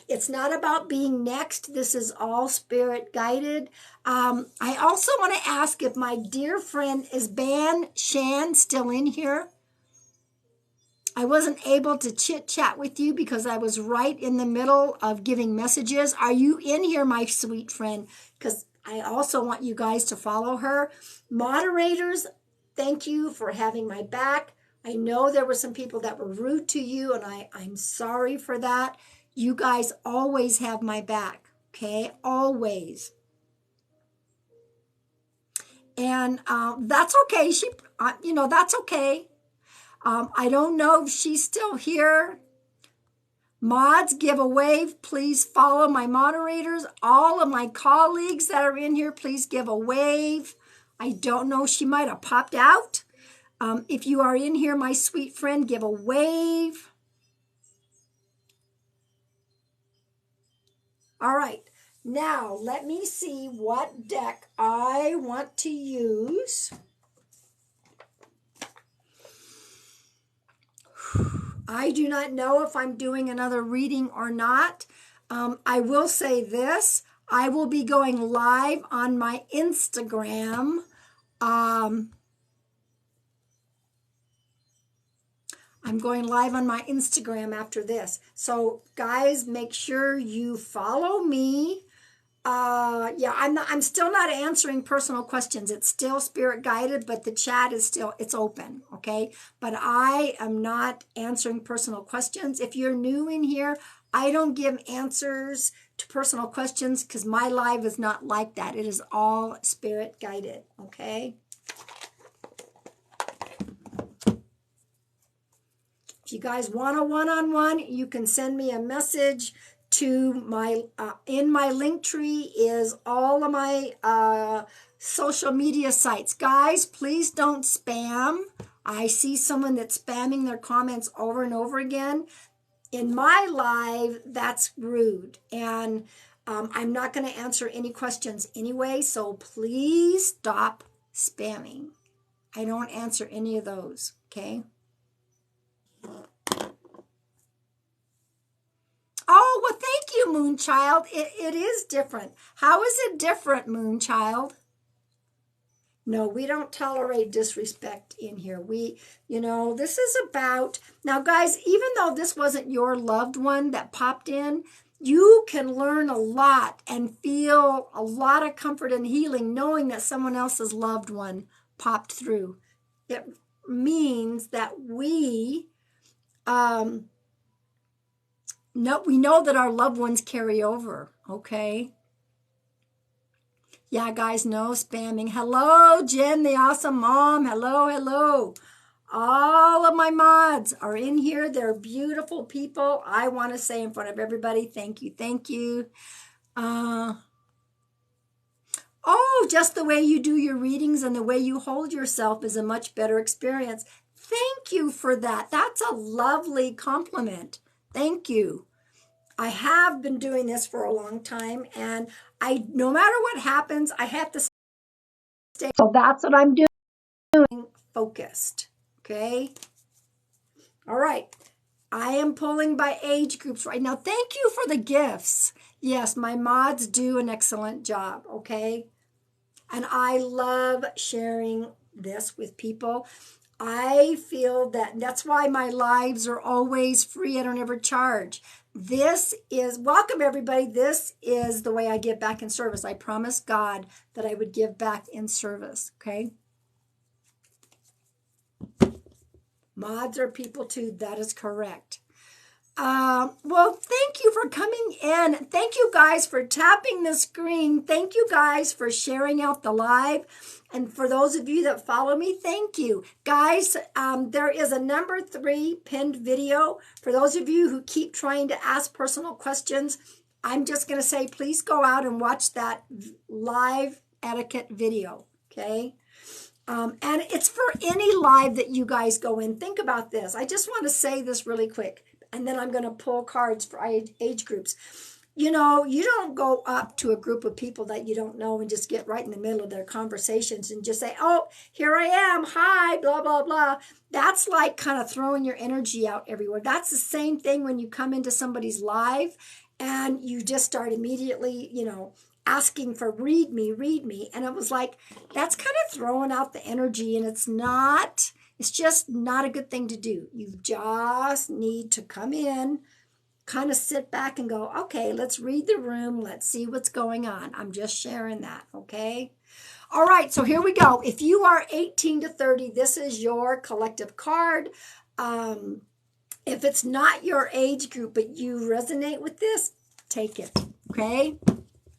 It's not about being next. This is all spirit guided. I also want to ask if my dear friend, is Ban Shan still in here? I wasn't able to chit chat with you because I was right in the middle of giving messages. Are you in here, my sweet friend? Because I also want you guys to follow her. Moderators, thank you for having my back. I know there were some people that were rude to you, and I'm sorry for that. You guys always have my back, okay? Always. And that's okay. That's okay. I don't know if she's still here. Mods, give a wave. Please follow my moderators. All of my colleagues that are in here, please give a wave. I don't know. She might have popped out. If you are in here, my sweet friend, give a wave. All right. Now, let me see what deck I want to use. I do not know if I'm doing another reading or not. I will say this. I will be going live on my Instagram. I'm going live on my Instagram after this. So, guys, make sure you follow me. Yeah, I'm still not answering personal questions. It's still spirit guided, but the chat is still, it's open, okay? But I am not answering personal questions. If you're new in here, I don't give answers to personal questions because my live is not like that. It is all spirit guided, okay? If you guys want a one-on-one, you can send me a message to my, in my link tree is all of my social media sites. Guys, please don't spam. I see someone that's spamming their comments over and over again. In my live, that's rude. And I'm not going to answer any questions anyway, so please stop spamming. I don't answer any of those, okay? Oh, well, thank you, Moonchild. It is different. How is it different, Moonchild? No, we don't tolerate disrespect in here. This is about, now guys, even though this wasn't your loved one that popped in, you can learn a lot and feel a lot of comfort and healing knowing that someone else's loved one popped through. It means that we know that our loved ones carry over, okay? Yeah, guys, no spamming. Hello, Jen, the awesome mom. Hello, hello. All of my mods are in here. They're beautiful people. I want to say in front of everybody, thank you, thank you. Just the way you do your readings and the way you hold yourself is a much better experience. Thank you for that. That's a lovely compliment. Thank you. I have been doing this for a long time, and no matter what happens, I have to stay. So that's what I'm doing, focused. Okay. All right. I am pulling by age groups right now. Thank you for the gifts. Yes, my mods do an excellent job. Okay. And I love sharing this with people. I feel that's why my lives are always free. I don't ever charge. Welcome everybody. This is the way I give back in service. I promised God that I would give back in service. Okay. Mods are people too. That is correct. Well, thank you for coming in. Thank you guys for tapping the screen. Thank you guys for sharing out the live. And for those of you that follow me, thank you. Guys, there is a number 3 pinned video. For those of you who keep trying to ask personal questions, I'm just going to say, please go out and watch that live etiquette video, okay? And it's for any live that you guys go in. Think about this. I just want to say this really quick, and then I'm going to pull cards for age groups. You don't go up to a group of people that you don't know and just get right in the middle of their conversations and just say, oh, here I am. Hi, blah, blah, blah. That's like kind of throwing your energy out everywhere. That's the same thing when you come into somebody's live and you just start immediately, asking for read me. And it was like, that's kind of throwing out the energy, and it's just not a good thing to do. You just need to come in, kind of sit back and go, okay, let's read the room. Let's see what's going on. I'm just sharing that, okay? All right, so here we go. If you are 18 to 30, this is your collective card. If it's not your age group, but you resonate with this, take it, okay?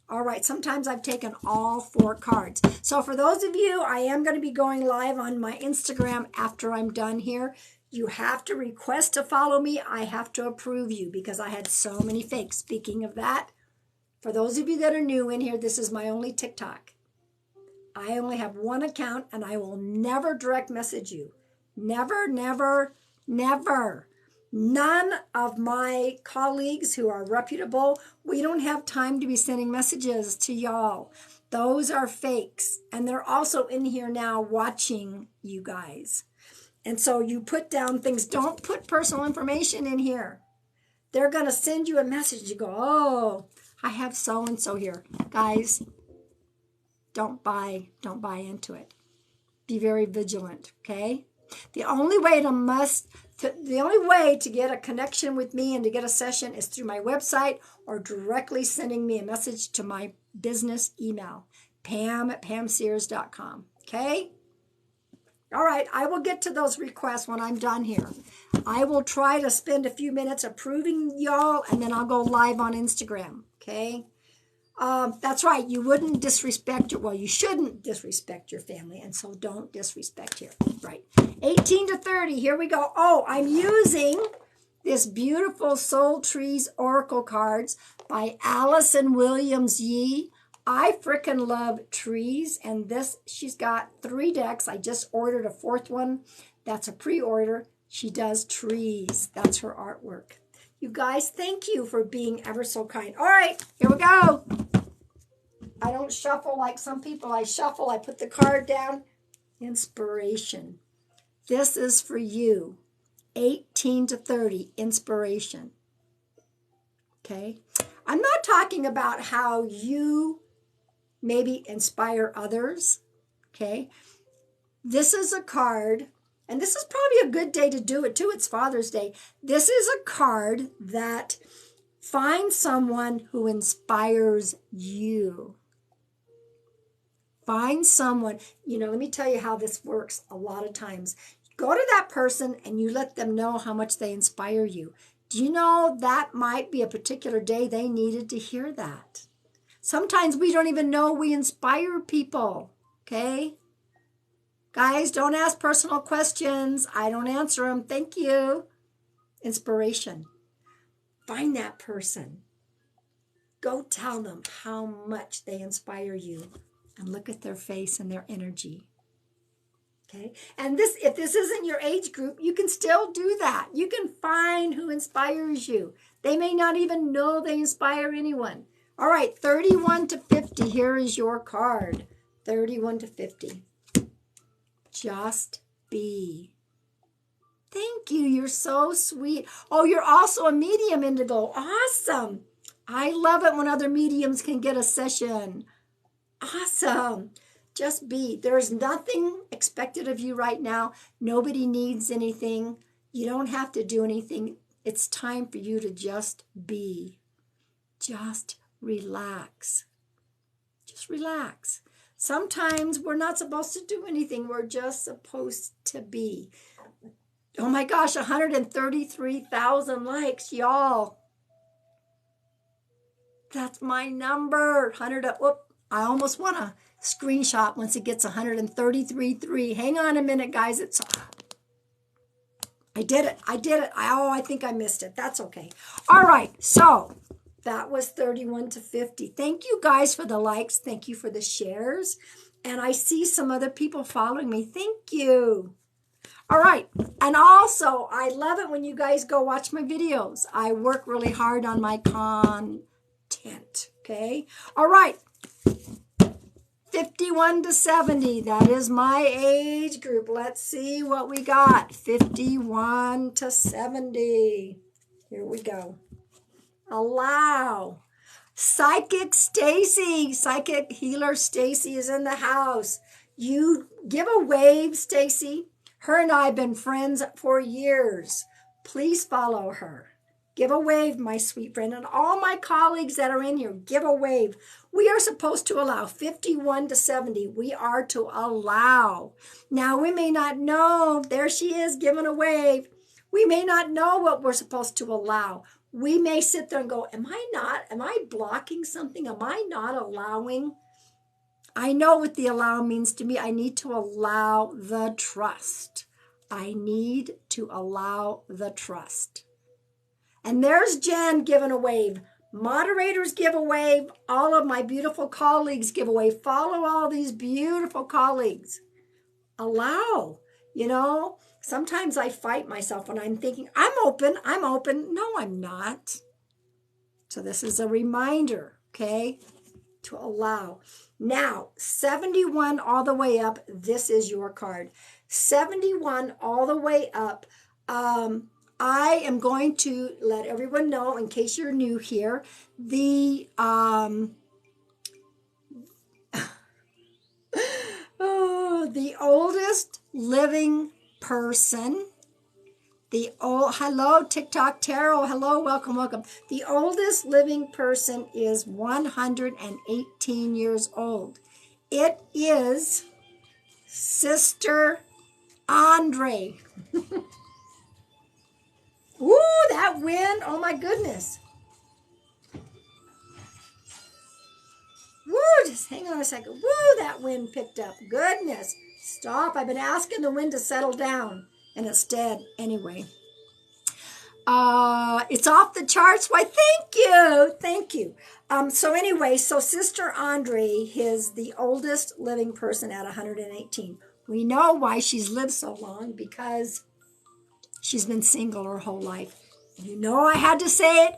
All right, sometimes I've taken all 4 cards. So for those of you, I am going to be going live on my Instagram after I'm done here. You have to request to follow me. I have to approve you because I had so many fakes. Speaking of that, for those of you that are new in here, this is my only TikTok. I only have 1 account and I will never direct message you. Never, never, never. None of my colleagues who are reputable, we don't have time to be sending messages to y'all. Those are fakes. And they're also in here now watching you guys. And so you put down things. Don't put personal information in here. They're going to send you a message. You go, oh, I have so-and-so here. Guys, don't buy into it. Be very vigilant, okay? The only way to get a connection with me and to get a session is through my website or directly sending me a message to my business email, pam@pamsears.com, okay? All right, I will get to those requests when I'm done here. I will try to spend a few minutes approving y'all, and then I'll go live on Instagram, okay? That's right. You wouldn't disrespect you shouldn't disrespect your family. And so don't disrespect here. Right. 18 to 30. Here we go. Oh, I'm using this beautiful Soul Trees Oracle cards by Allison Williams Yee. I frickin' love trees. And she's got 3 decks. I just ordered a 4th one. That's a pre-order. She does trees. That's her artwork. You guys, thank you for being ever so kind. All right, here we go. I don't shuffle like some people. I shuffle. I put the card down. Inspiration. This is for you. 18 to 30, inspiration. Okay? I'm not talking about how you maybe inspire others. Okay? This is a card. And this is probably a good day to do it too. It's Father's Day. This is a card that finds someone who inspires you. Find someone, let me tell you how this works a lot of times. Go to that person and you let them know how much they inspire you. Do you know that might be a particular day they needed to hear that? Sometimes we don't even know we inspire people, okay? Guys, don't ask personal questions. I don't answer them. Thank you. Inspiration. Find that person. Go tell them how much they inspire you. And look at their face and their energy. Okay? And if this isn't your age group, you can still do that. You can find who inspires you. They may not even know they inspire anyone. All right, 31 to 50. Here is your card. 31 to 50. Just be. Thank you. You're so sweet. Oh, you're also a medium, Indigo. Awesome. I love it when other mediums can get a session. Awesome. Just be. There's nothing expected of you right now. Nobody needs anything. You don't have to do anything. It's time for you to just be. Just relax. Just relax. Sometimes we're not supposed to do anything. We're just supposed to be. Oh my gosh, 133,000 likes, y'all. That's my number. I almost want a screenshot once it gets 133.3. Hang on a minute, guys. I did it. I think I missed it. That's okay. All right. So that was 31 to 50. Thank you guys for the likes. Thank you for the shares. And I see some other people following me. Thank you. All right. And also, I love it when you guys go watch my videos. I work really hard on my content. Okay. All right. 51 to 70. That is my age group. Let's see what we got. 51 to 70. Here we go. Allow. Psychic Stacy, psychic healer Stacy is in the house. You give a wave, Stacy. Her and I have been friends for years. Please follow her. Give a wave, my sweet friend. And all my colleagues that are in here, give a wave. We are supposed to allow 51 to 70. We are to allow. Now, we may not know. There she is giving a wave. We may not know what we're supposed to allow. We may sit there and go, am I blocking something? Am I not allowing? I know what the allow means to me. I need to allow the trust. I need to allow the trust. And there's Jen giving a wave. Moderators give a wave. All of my beautiful colleagues give a wave. Follow all these beautiful colleagues. Allow. You know, sometimes I fight myself when I'm thinking, I'm open. No, I'm not. So this is a reminder, okay, to allow. Now, 71 all the way up. This is your card. 71 all the way up. I am going to let everyone know, in case you're new here, the the oldest living person. Hello, TikTok Tarot. Hello, welcome. The oldest living person is 118 years old. It is Sister Andre. Woo, that wind. Oh my goodness. Woo, just hang on a second. Woo, that wind picked up. Goodness. Stop. I've been asking the wind to settle down, and it's dead anyway. It's off the charts. Why, thank you. So Sister Andre is the oldest living person at 118. We know why she's lived so long, because she's been single her whole life. You know I had to say it.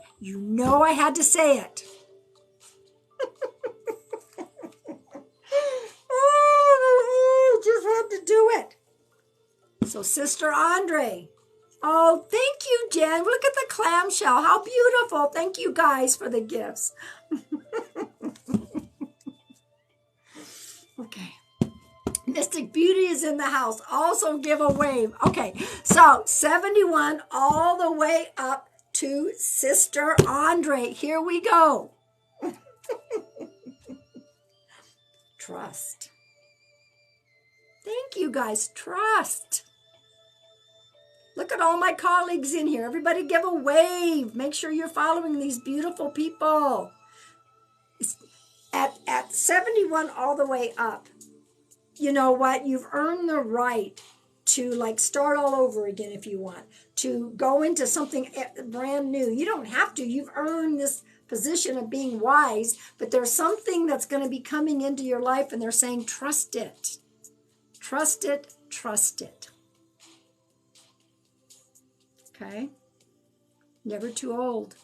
Oh, just had to do it. So Sister Andre. Oh, thank you, Jen. Look at the clamshell. How beautiful. Thank you guys for the gifts. Okay. Mystic Beauty is in the house. Also give a wave. Okay, so 71 all the way up to Sister Andre. Here we go. Trust. Thank you guys. Trust. Look at all my colleagues in here. Everybody give a wave. Make sure you're following these beautiful people. At 71 all the way up, you know what? You've earned the right to start all over again if you want, to go into something brand new. You don't have to. You've earned this position of being wise, but there's something that's going to be coming into your life, and they're saying, trust it. Trust it. Trust it. Okay? Never too old.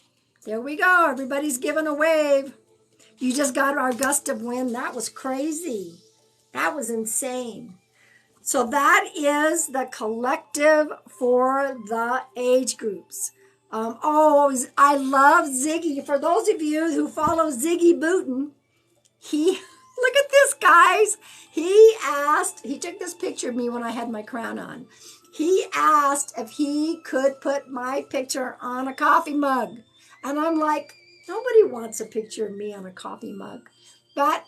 There we go. Everybody's giving a wave. You just got our gust of wind. That was crazy. That was insane. So that is the collective for the age groups. I love Ziggy. For those of you who follow Ziggy Booten, look at this, guys. He took this picture of me when I had my crown on. He asked if he could put my picture on a coffee mug. And I'm like, nobody wants a picture of me on a coffee mug. But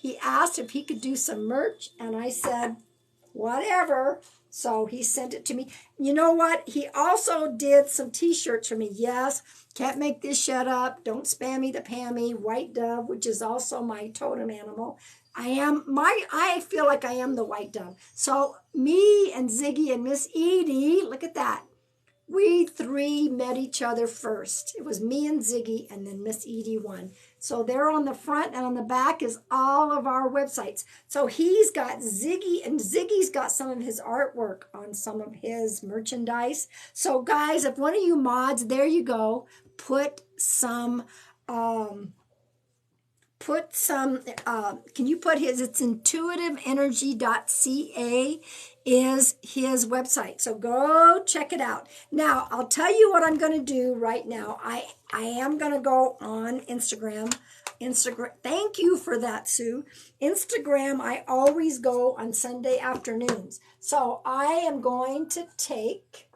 he asked if he could do some merch, and I said, whatever. So he sent it to me. You know what? He also did some t-shirts for me. Yes, can't make this shut up. Don't spammy the pammy. White dove, which is also my totem animal. I feel like I am the white dove. So me and Ziggy and Miss Edie, look at that. We three met each other first. It was me and Ziggy, and then Miss Edie won. So there on the front and on the back is all of our websites. So he's got Ziggy, and Ziggy's got some of his artwork on some of his merchandise. So guys, if one of you mods, there you go, put some, can you put his, it's intuitiveenergy.ca is his website. So go check it out. Now, I'll tell you what I'm going to do right now. I am going to go on Instagram. Thank you for that, Sue. Instagram, I always go on Sunday afternoons. So I am going to take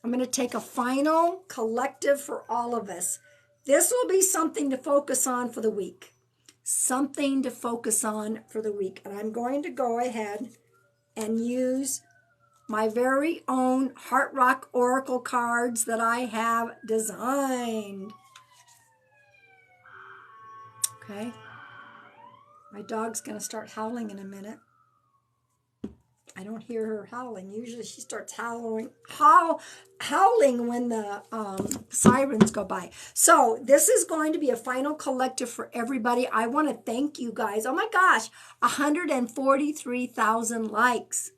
I'm going to take a final collective for all of us. This will be something to focus on for the week. Something to focus on for the week. And I'm going to go ahead and use my very own Heart Rock Oracle cards that I have designed. Okay. My dog's going to start howling in a minute. I don't hear her howling. Usually she starts howling when the sirens go by. So this is going to be a final collective for everybody. I want to thank you guys. Oh my gosh, 143,000 likes.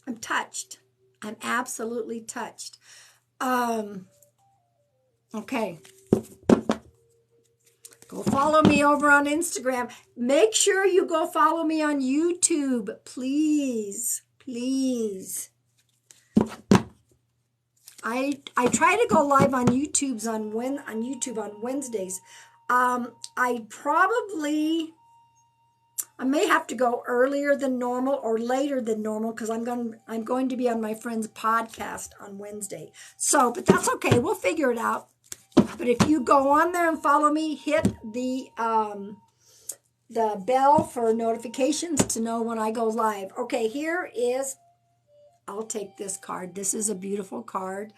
I'm touched. I'm absolutely touched. Okay. Go follow me over on Instagram. Make sure you go follow me on YouTube, please. Please. I try to go live on YouTube on Wednesdays. I may have to go earlier than normal or later than normal because I'm going to be on my friend's podcast on Wednesday. So, but that's okay. We'll figure it out. But if you go on there and follow me, hit the bell for notifications to know when I go live. Okay, I'll take this card. This is a beautiful card.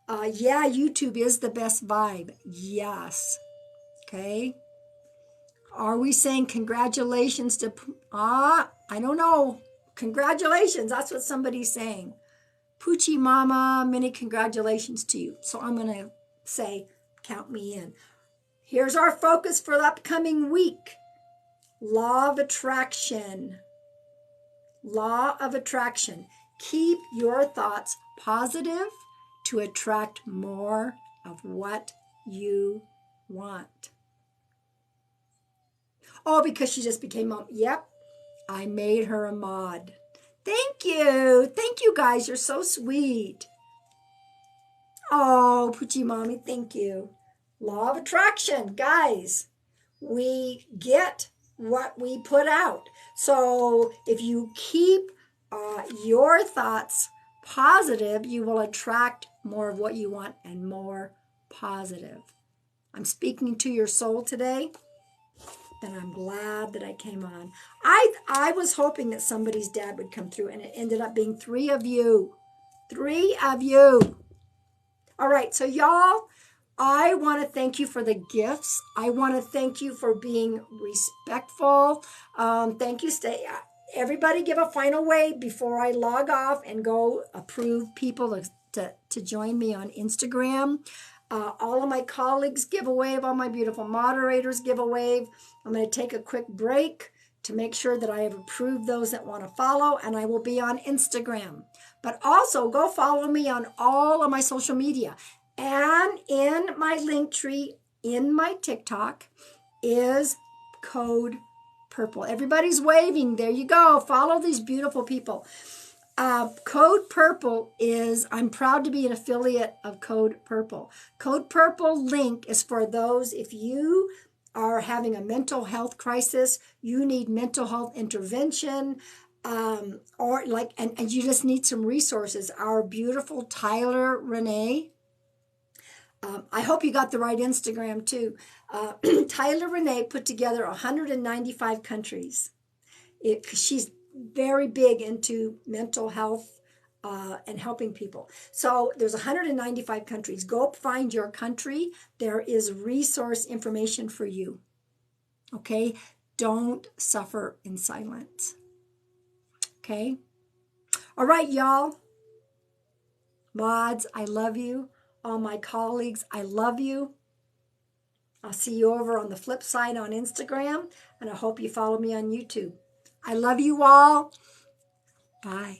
Yeah, YouTube is the best vibe. Yes. Okay. Are we saying congratulations to, I don't know. Congratulations. That's what somebody's saying. Poochie Mama, many congratulations to you. So I'm going to say, count me in. Here's our focus for the upcoming week. Law of attraction. Law of attraction. Keep your thoughts positive to attract more of what you want. Oh, because she just became mom. Yep, I made her a mod. Thank you. Thank you, guys. You're so sweet. Oh, Poochie Mommy, thank you. Law of attraction. Guys, we get what we put out. So if you keep your thoughts positive, you will attract more of what you want and more positive. I'm speaking to your soul today, and I'm glad that I came on. I was hoping that somebody's dad would come through, and it ended up being 3 of you. 3 of you. All right, so y'all, I want to thank you for the gifts. I want to thank you for being respectful. Thank you. Everybody give a final wave before I log off and go approve people to join me on Instagram. All of my colleagues give a wave. All my beautiful moderators give a wave. I'm going to take a quick break to make sure that I have approved those that want to follow, and I will be on Instagram. But also go follow me on all of my social media. And in my link tree, in my TikTok, is Code Purple. Everybody's waving. There you go. Follow these beautiful people. Code Purple is, I'm proud to be an affiliate of Code Purple. Code Purple link is for those, if you are having a mental health crisis, you need mental health intervention, and you just need some resources. Our beautiful Tyler Renee, I hope you got the right Instagram too. Tyler Renee put together 195 countries. She's very big into mental health and helping people. So there's 195 countries. Go find your country. There is resource information for you. Okay? Don't suffer in silence. Okay? All right, y'all. Mods, I love you. All my colleagues, I love you. I'll see you over on the flip side on Instagram, and I hope you follow me on YouTube. I love you all. Bye.